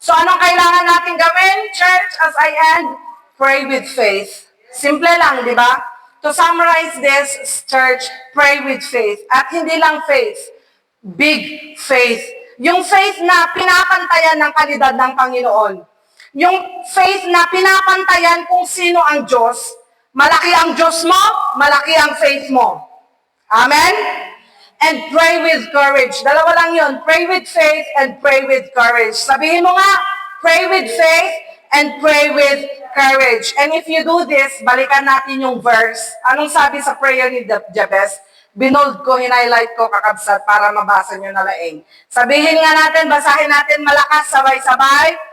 So anong kailangan natin gawin, church, as I end? Pray with faith. Simple lang, di ba? To summarize this, church, pray with faith. At hindi lang faith, big faith. Yung faith na pinapantayan ng kalidad ng Panginoon. Yung faith na pinapantayan kung sino ang Diyos, malaki ang Diyos mo, malaki ang faith mo. Amen? And pray with courage. Dalawa lang yun. Pray with faith and pray with courage. Sabihin mo nga, pray with faith and pray with courage. And if you do this, balikan natin yung verse. Anong sabi sa prayer ni Jabez? Binold ko, hinighlight ko, kakabsat, para mabasa nyo na laing. Sabihin nga natin, basahin natin malakas, sabay-sabay.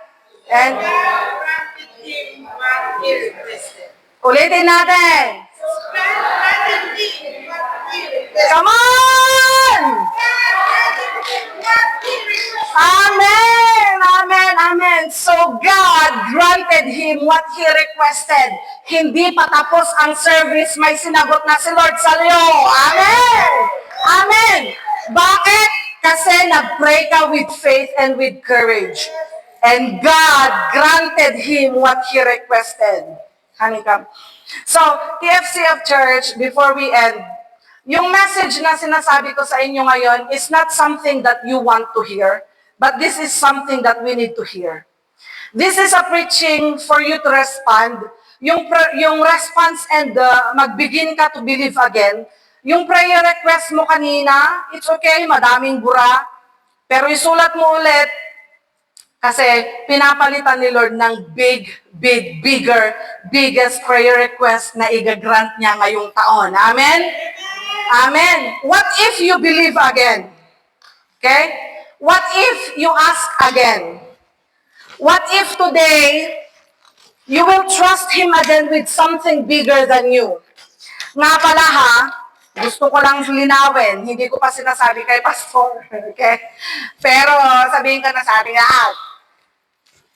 And ulitin natin. Come on! Amen! Amen! Amen! So God granted him what he requested. Hindi pa tapos ang service, may sinagot na si Lord sa iyo. Amen! Amen! Bakit? Kasi nag-pray ka with faith and with courage. And God granted him what he requested. Honeycomb. So, TFCF Church, before we end, yung message na sinasabi ko sa inyo ngayon is not something that you want to hear, but this is something that we need to hear. This is a preaching for you to respond. Yung response and mag-begin ka to believe again. Yung prayer request mo kanina, it's okay, madaming bura, pero isulat mo ulit, Kasi pinapalitan ni Lord ng biggest prayer request na i-grant niya ngayong taon. Amen? Amen. What if you believe again? Okay? What if you ask again? What if today you will trust Him again with something bigger than you? Nga pala ha, gusto ko lang linawin, hindi ko pa sinasabi kay Pastor, okay? Pero sabihin ka na sa ating lahat,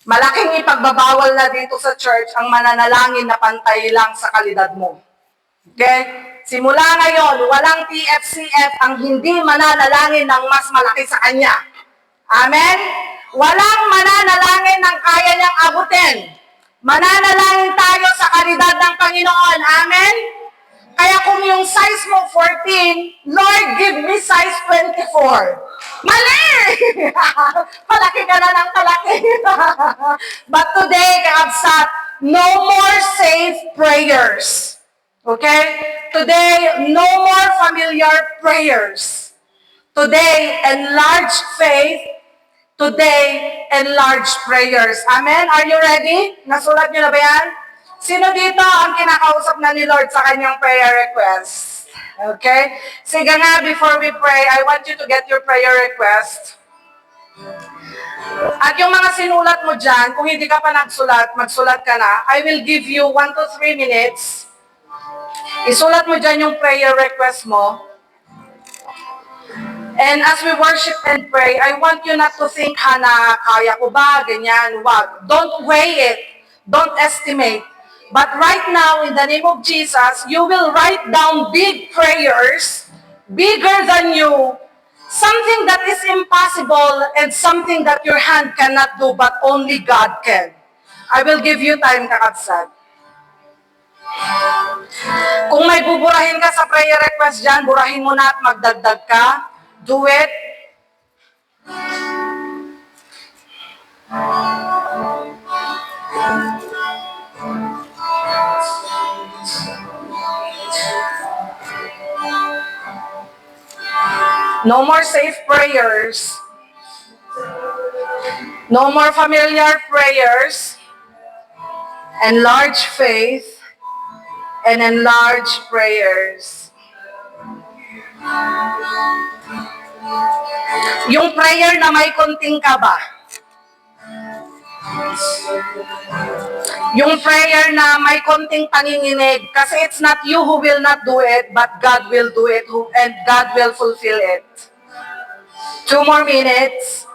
malaking ipagbabawal na dito sa church ang mananalangin na pantay lang sa kalidad mo. Okay? Simula ngayon, walang TFCF ang hindi mananalangin ng mas malaki sa kanya. Amen? Walang mananalangin ng kaya niyang abutin. Mananalangin tayo sa kalidad ng Panginoon. Amen? Kaya kung yung size mo 14, Lord, give me size 24. Mali! Palaki ka na ng palaki. But today, Kaabsat, no more safe prayers. Okay? Today, no more familiar prayers. Today, enlarge faith. Today, enlarge prayers. Amen? Are you ready? Nasulat niyo na ba yan? Sino dito ang kinakausap na ni Lord sa kanyang prayer request? Okay? Sige nga, before we pray, I want you to get your prayer request. At yung mga sinulat mo dyan, kung hindi ka pa nagsulat, magsulat ka na. I will give you 1 to 3 minutes. Isulat mo dyan yung prayer request mo. And as we worship and pray, I want you not to think, na kaya ko ba, ganyan, wag. Don't weigh it. Don't estimate. But right now, in the name of Jesus, you will write down big prayers, bigger than you, something that is impossible and something that your hand cannot do, but only God can. I will give you time, Kakabsat. Kung may buburahin ka sa prayer request dyan, burahin mo na at magdagdag ka. Do it. No more safe prayers. No more familiar prayers. Enlarge faith and enlarge prayers. Yung prayer na may konting kaba. Yung prayer na may konting panginginig, kasi it's not you who will not do it, but God will do it, and God will fulfill it. 2 more minutes.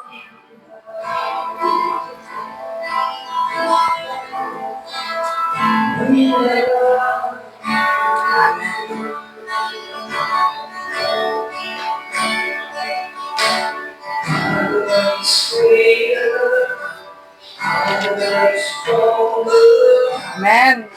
Amen.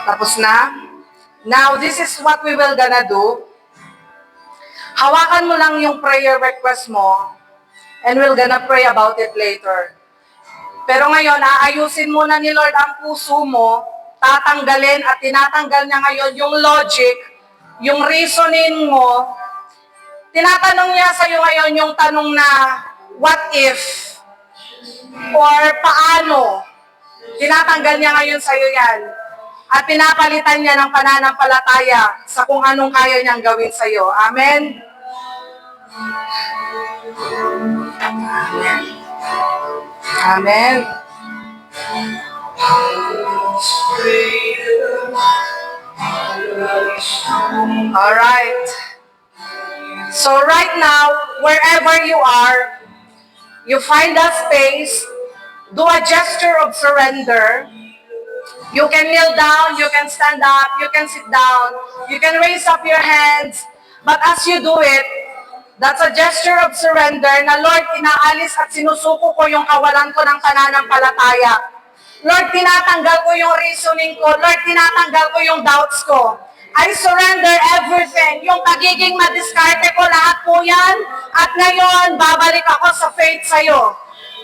Tapos na? Now, this is what we will gonna do. Hawakan mo lang yung prayer request mo and we're gonna pray about it later. Pero ngayon, aayusin muna ni Lord ang puso mo, tatanggalin at tinatanggal niya ngayon yung logic, yung reasoning mo. Tinatanong niya sa iyo ngayon yung tanong na, what if? Or paano? Tinatanggal niya ngayon sa iyo yan. At pinapalitan niya ng pananampalataya sa kung anong kaya niyang gawin sa iyo. Amen? Amen. All right. So right now, wherever you are, you find a space, do a gesture of surrender. You can kneel down, you can stand up, you can sit down, you can raise up your hands. But as you do it, that's a gesture of surrender na, Lord, inaalis at sinusuko ko yung kawalan ko ng pananampalataya. Lord, tinatanggal ko yung reasoning ko. Lord, tinatanggal ko yung doubts ko. I surrender everything. Yung pagiging madiskarte ko, lahat po yan, At ngayon, babalik ako sa faith sa'yo.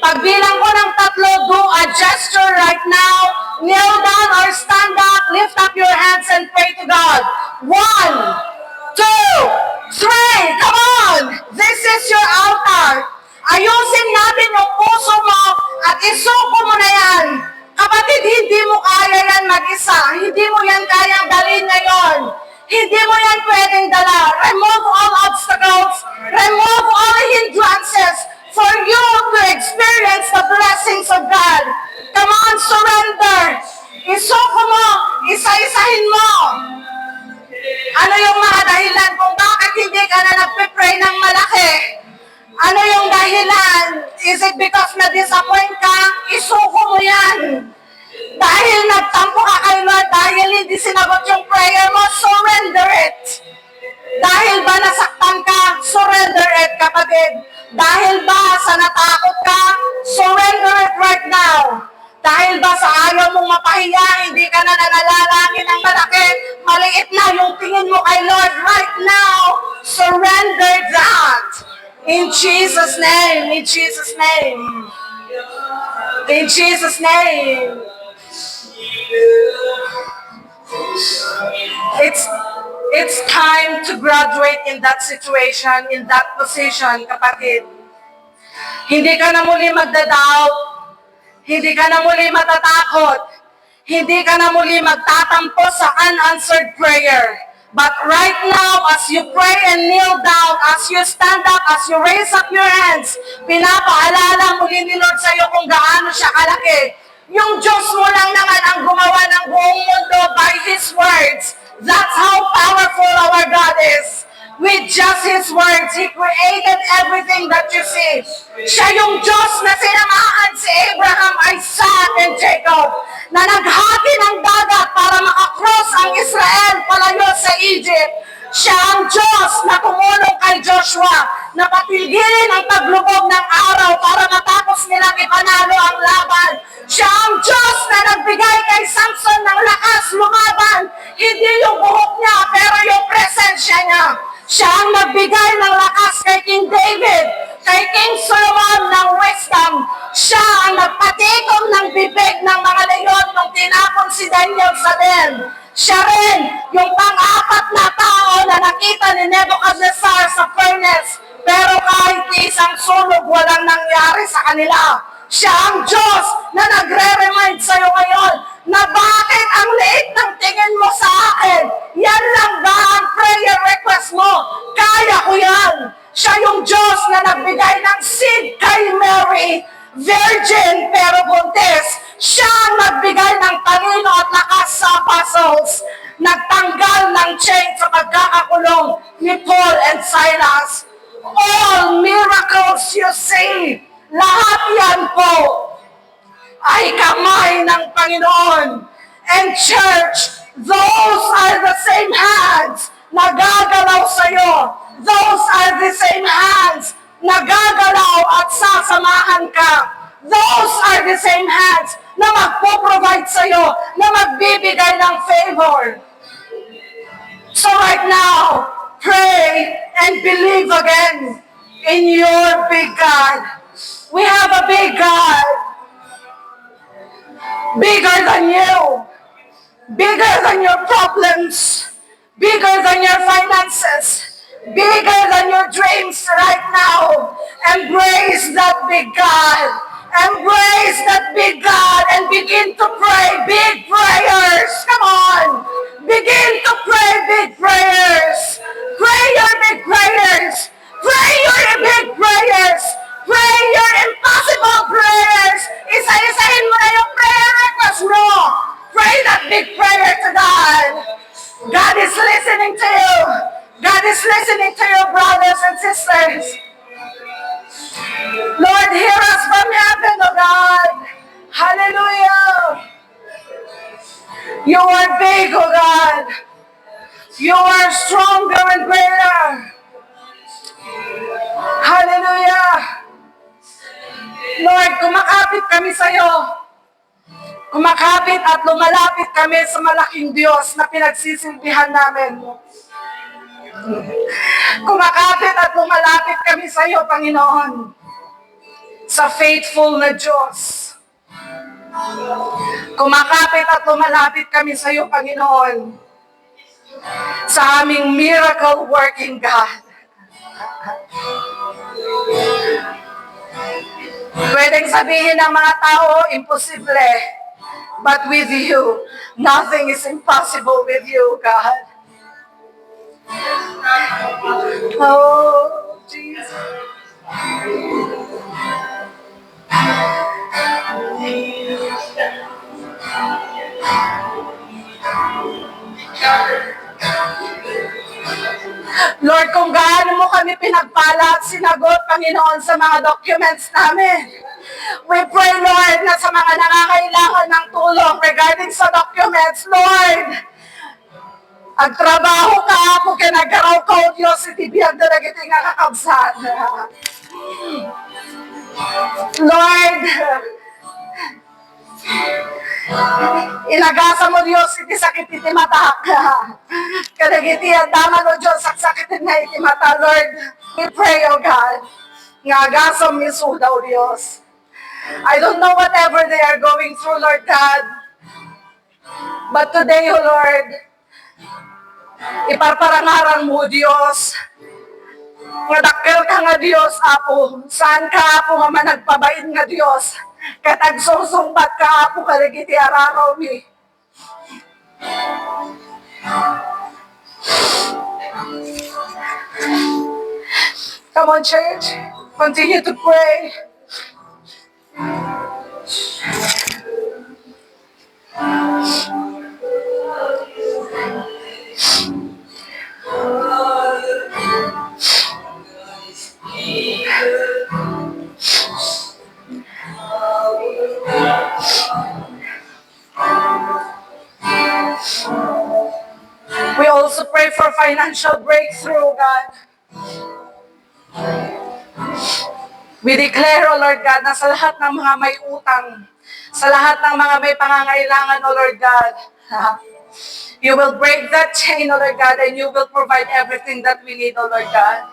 Pagbilang ko ng 3, do a gesture right now. Kneel down or stand up. Lift up your hands and pray to God. 1, 2, 3. Come on! This is your altar. Ayusin natin yung puso mo at isuko mo na yan. Kapatid, hindi mo kaya yan mag-isa. Hindi mo yan kayang dalhin ngayon. Hindi mo yan pwedeng dala. Remove all obstacles. Remove all hindrances for you to experience the blessings of God. Come on, surrender. Isuko mo. Isa-isahin mo. Ano yung mga dahilan kung bakit hindi ka na nagpe-pray ng malaki? Ano yung dahilan? Is it because na-disappoint ka? Isuko mo yan. Dahil nagtampo ka kay Lord, dahil hindi sinagot yung prayer mo, surrender it. Dahil ba nasaktan ka? Surrender it, kapatid. Dahil ba sa natakot ka? Surrender it right now. Dahil ba sa ayaw mong mapahiya, hindi ka na nananalangin ng malaki, maliit na yung tingin mo kay Lord right now, surrender that. In Jesus' name, in Jesus' name. In Jesus' name. It's time to graduate in that situation, in that position, kapatid. Hindi ka na muli magda-doubt. Hindi ka na muli matatakot. Hindi ka na muli magtatampo sa unanswered prayer. But right now, as you pray and kneel down, as you stand up, as you raise up your hands, pinapaalala muli ni Lord sa iyo kung gaano siya kalaki. Yung Diyos mo lang naman ang gumawa ng buong mundo by His words. That's how powerful our God is. With just His words, He created everything that you see. Siya yung Diyos na sinamahan si Abraham, Isaac, and Jacob, na naghati ng dagat para makakross ang Israel palayo sa Egypt. Siya ang Diyos na tumulong kay Joshua na patigilin ang paglubog ng araw para matapos nilang ipanalo ang laban. Siya ang Diyos na nagbigay kay Samson ng lakas lumaban. Hindi yung buhok niya, pero yung presensya niya. Siya ang nagbigay ng lakas kay King David, kay King Solomon ng wisdom. Siya ang nagpatikom ng bibig ng mga leyon nung tinapon si Daniel sa den. Siya rin yung pang-apat na tao na nakita ni Nebuchadnezzar sa furnace, pero kahit isang sunog walang nangyari sa kanila. Siya ang Diyos na nagre-remind sa'yo ngayon na bakit ang liit ng tingin mo sa akin? Yan lang ba ang prayer request mo? Kaya ko yan. Siya yung Diyos na nagbigay ng seed kay Mary, virgin pero buntis. Siya ang nagbigay ng talino at lakas sa apostles. Nagtanggal ng chain sa pagkakakulong ni Paul and Silas. All miracles you see, lahat yan po ay kamay ng Panginoon. And church, those are the same hands na gagalaw sa'yo. Those are the same hands na gagalaw at sasamahan ka. Those are the same hands na magpo-provide sa'yo, na magbibigay ng favor. So right now, pray and believe again in your big God. We have a big God. Bigger than you. Bigger than your problems. Bigger than your finances. Bigger than your dreams right now. Embrace that big God. Embrace that big God and begin to pray big prayers. Come on. Begin to pray big prayers. Pray your big prayers. Pray your big prayers. Pray your impossible prayers. Isa-isahin mo na yung prayer request mo. Pray that big prayer to God. God is listening to you. God is listening to your brothers and sisters. Lord, hear us from heaven, O God. Hallelujah. You are big, O God. You are stronger and greater. Hallelujah. Lord, kumakapit kami sa iyo. Kumakapit at lumalapit kami sa malaking Diyos na pinagsisilbihan namin. Kumakapit at lumalapit kami sa iyo, Panginoon, sa faithful na Diyos. Kumakapit at lumalapit kami sa iyo, Panginoon, sa aming miracle working God. Pwedeng sabihin ng mga tao, imposible. But with you, nothing is impossible with you, God. Oh, Jesus. Lord, kung gaano mo kami pinagpala at sinagot, Panginoon, sa mga documents namin. We pray, Lord, na sa mga nangangailangan ng tulong regarding sa documents, Lord, agtrabaho ka ako kinagaraw ka o Diyos, itibiyag na nagiti nga kakabsan. Lord, ilagasa mo Diyos, iti sakit iti mata. Kadagiti ang daman o Diyos, saksakitin na iti mata, Lord. We pray, O God, nga agasam ni Suda, O Diyos. I don't know whatever they are going through, Lord God. But today, O Lord, iparparangaran mo, Diyos. Nga dakkel ka nga Diyos, Apo. Saan ka, Apo, nga managpabain nga Diyos. Katagsusumbat ka, Apo, kaligiti araraw mi. Come on, church. Continue to pray. We also pray for financial breakthrough, God. We declare, O Lord God, na sa lahat ng mga may utang, sa lahat ng mga may pangangailangan, O Lord God, you will break that chain, O Lord God, and you will provide everything that we need, O Lord God.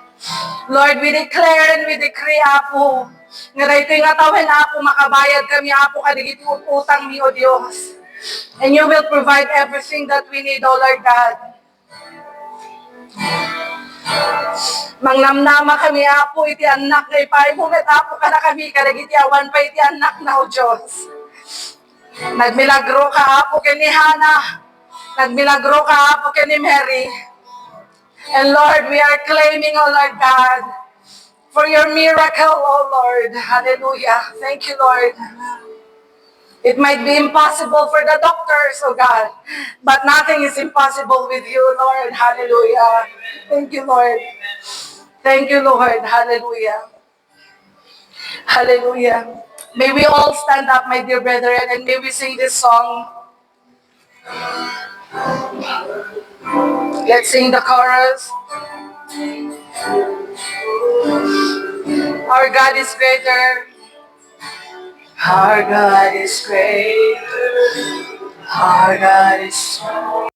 Lord, we declare and we decree, Apo, nga dahito yung atawin, Apo, makabayad kami, Apo, kadigit utang ni, O Diyos. And you will provide everything that we need, O Lord God. Mangnamnama kami, Apo, iti anak na ipay mo, met Apo, ka na kami, kadagiti awan pa iti anak na, O Diyos. Nagmilagro ka, Apo, kini Hannah. Nagmilagro ka, Apo, kini Mary. And Lord, we are claiming, O Lord God, for your miracle, O Lord. Hallelujah. Thank you, Lord. It might be impossible for the doctors, O God, but nothing is impossible with you, Lord. Hallelujah. Thank you, Lord. Thank you, Lord. Hallelujah. Hallelujah. May we all stand up, my dear brethren, and may we sing this song. Let's sing the chorus. Our God is greater. Our God is greater. Our God is strong.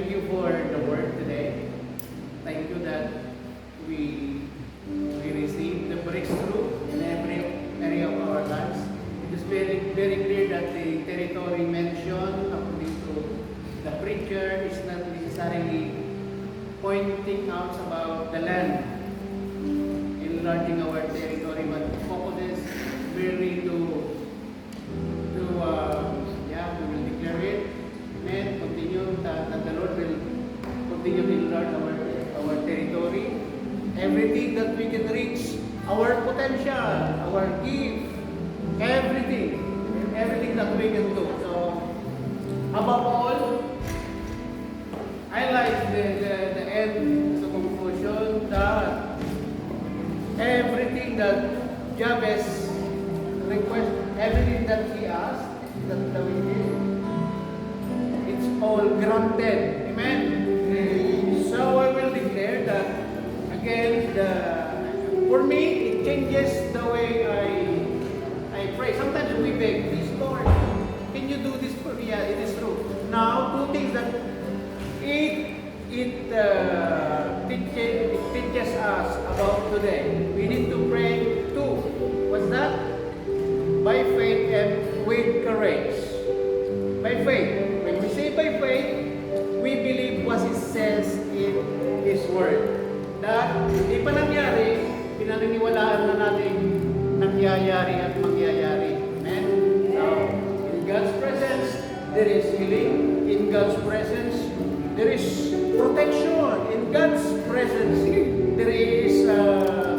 thank you for the word today. Thank you that we receive the breakthrough in every area of our lives. It is very, very clear that the territory mentioned according to the preacher is not necessarily pointing out about the land, enlarging our territory, but focuses really we will declare it and continue that the Lord will continue to enlarge our territory. Everything that we can reach, our potential, our gift, everything that we can do. So, above all, I like the end, the conclusion that everything that Jabez request, everything that he asked, that we did, it's all granted. Amen. So I will declare that again. For me, it changes the way I pray. Sometimes we beg, please Lord, can you do this for me? Yeah, it is true. Now, two things that it teaches us about today. We need to pray two. What's that? By faith and with courage. By faith. When we say by faith, we believe what it says in His Word. That hindi pa nangyari, pinaniniwalaan na natin nangyayari at mangyayari. Amen? Now, in God's presence, there is healing. In God's presence, there is protection. In God's presence, there is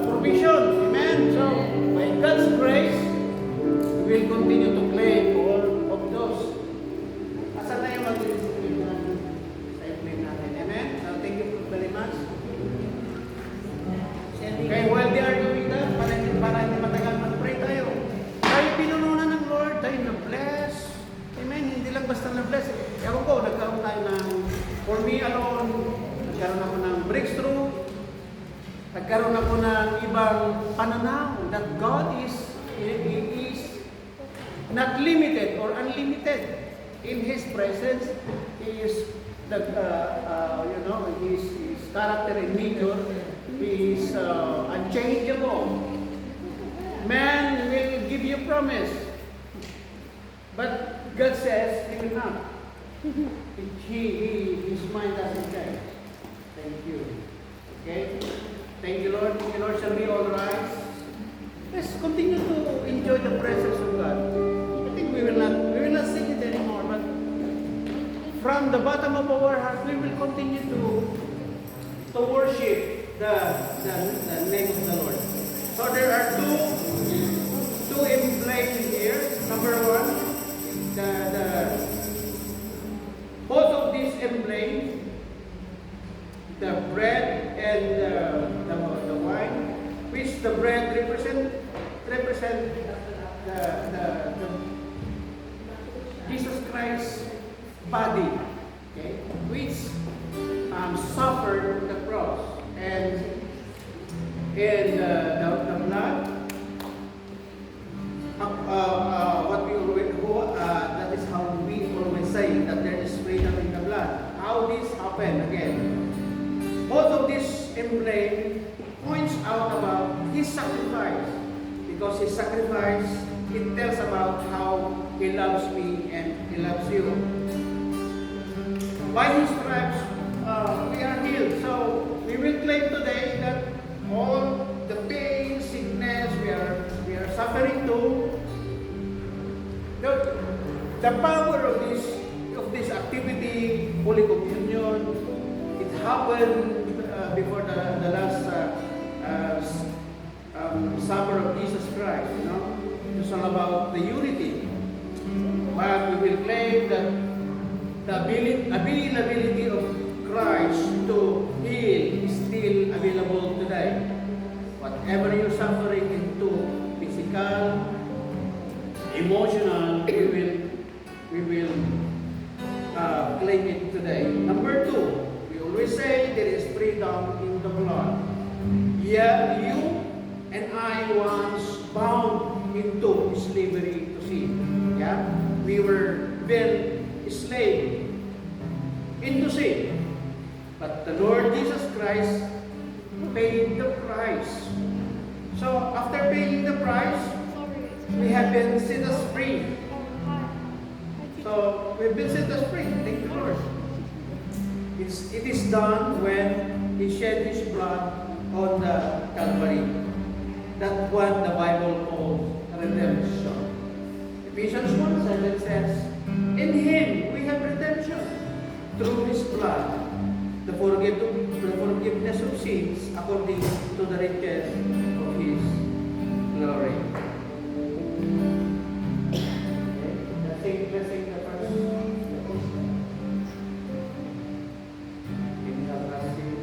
provision. Amen? So, by God's grace, we will continue to claim all of those. Asan na yung mag-discipline natin? Amen? So, thank you very much. Okay, while they are doing that, para hindi matagal mag-pray tayo. Tayo pinununan ng Lord, tayo na-bless. Amen? Hindi lang basta na-bless. Ewan ko, nagkaroon tayo ng, for me alone, nagkaroon ako ng breakthrough, nagkaroon ako ng ibang pananaw that God is not limited or unlimited in His presence. He is the His character and nature is unchangeable. Man will give you promise, but God says He will not. His mind doesn't change. Thank you. Okay. Thank you, Lord. Thank you, Lord. Shall we all rise? Let's continue to enjoy the presence of God. I think we will not sing it anymore, but from the bottom of our heart, we will continue to worship the name of the Lord. So there are two emblems here. Number one, both of these emblems, the bread and the wine, which the bread represent the Jesus Christ's body, okay, which suffered the cross, and the blood, that is how we always say that there is freedom in the blood. How this happened again? Both of these emblems points out about His sacrifice, because His sacrifice, it tells about how He loves me and He loves you. By His stripes, we are healed. So we will claim today that all the pain, sickness we are suffering to, the power of this activity, Holy Communion, it happened before the last supper of Jesus Christ. You know, it's all about the unity. But we will claim that the availability of Christ to heal is still available today. Whatever you're suffering into physical, emotional, we will claim it today. Number two, we always say there is freedom in the blood. Yeah, you and I once bound into slavery to sin. Yeah, we were then enslaved into sin. But the Lord Jesus Christ paid the price. So after paying the price, we have been set us free. So we've been set us free. Thank you, Lord. It is done when He shed His blood on the Calvary. That's what the Bible calls redemption. Ephesians 1:7 says, in Him we have redemption through His blood, the forgiveness of sins according to the riches of His glory. Okay. Let's sing the first. Can you have us sing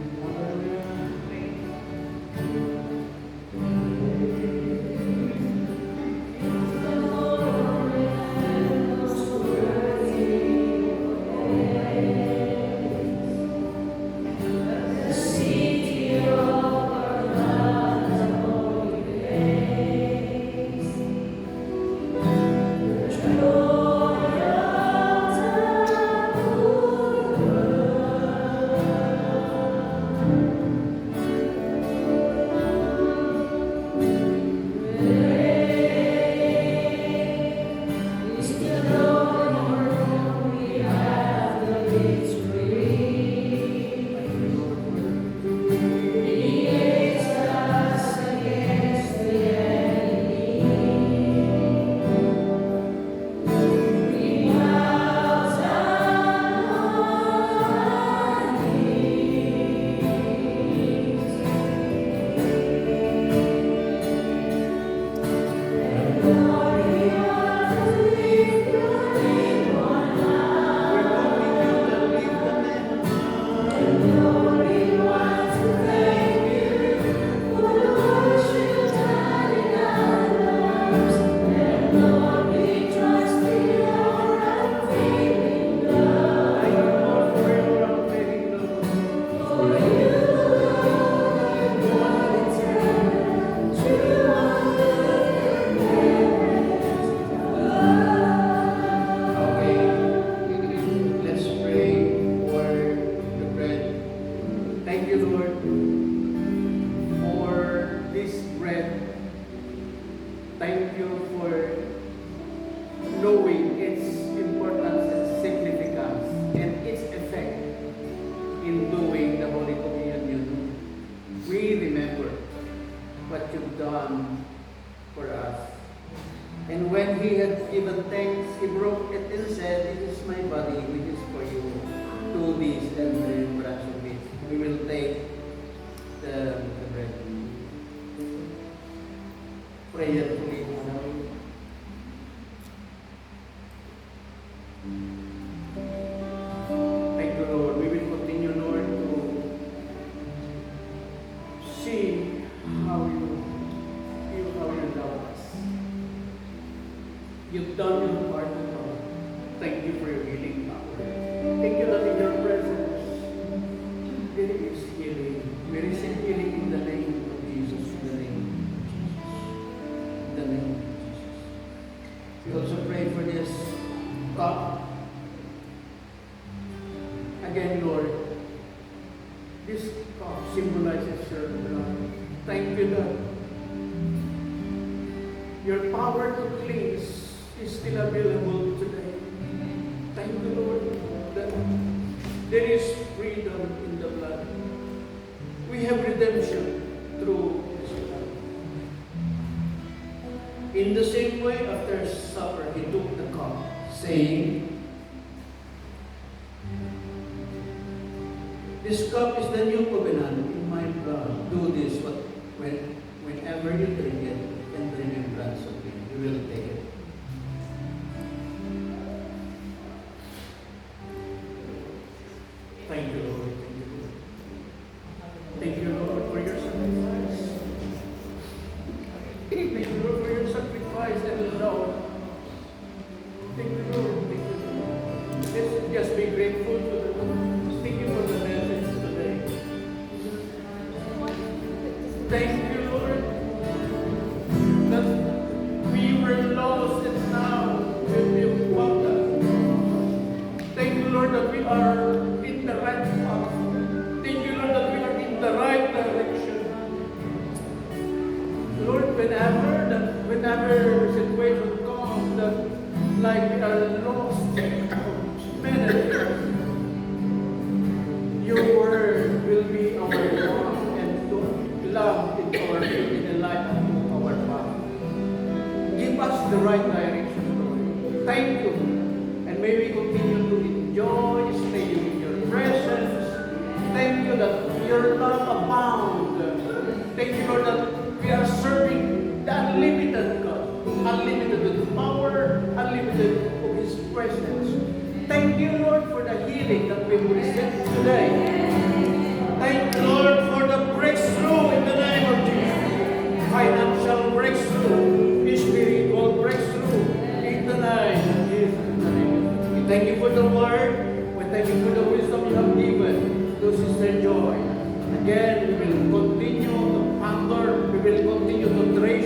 Thank you for knowing its importance and significance and its effect in doing the Holy Communion. We remember what you've done for us. And when he had given thanks, he broke it and said, "This is my body, which is for you. Do this and remembrance of it." We will take the bread. Prayerfully. Thank you, Lord. We will continue, Lord, to see how you love us. You've done your part, Lord. Thank you for your healing power. Thank you that in your presence there is healing. We receive healing in the name of Jesus. In the name of Jesus. In the name of Jesus. We also pray for this cup. Again, Lord, this cup symbolizes your blood. Thank you, Lord. Your power to cleanse is still available today. Thank you, Lord, that there is freedom in the blood. We have redemption through His blood. In the same way, after supper, He took the cup, saying, "This cup is the new covenant in my blood. Do this whenever you drink it in remembrance of me." You will take it. Thank you, Lord. Thank you, Lord. Thank you, Lord, for your sacrifice. Thank you, Lord, for your sacrifice and love. Thank you, Lord. Thank you, Lord. Let's just be grateful to the Lord. Thank you for the message today. Thank you, Lord, that we were lost and now you found us. Thank you, Lord, that we are in the right path. Thank you. And may we continue to enjoy staying in your presence. Thank you that your love abound. Thank you, Lord, that we are serving the unlimited God. Unlimited with power, unlimited of His presence. Thank you, Lord, for the healing that we will receive today. Thank you, Lord, for the breakthrough in the name of Jesus. Financial breakthrough, spiritual breakthrough in the name of Jesus. We thank you for the word. We thank you for the wisdom you have given to Sister Joy. Again, we will continue to ponder. We will continue to trace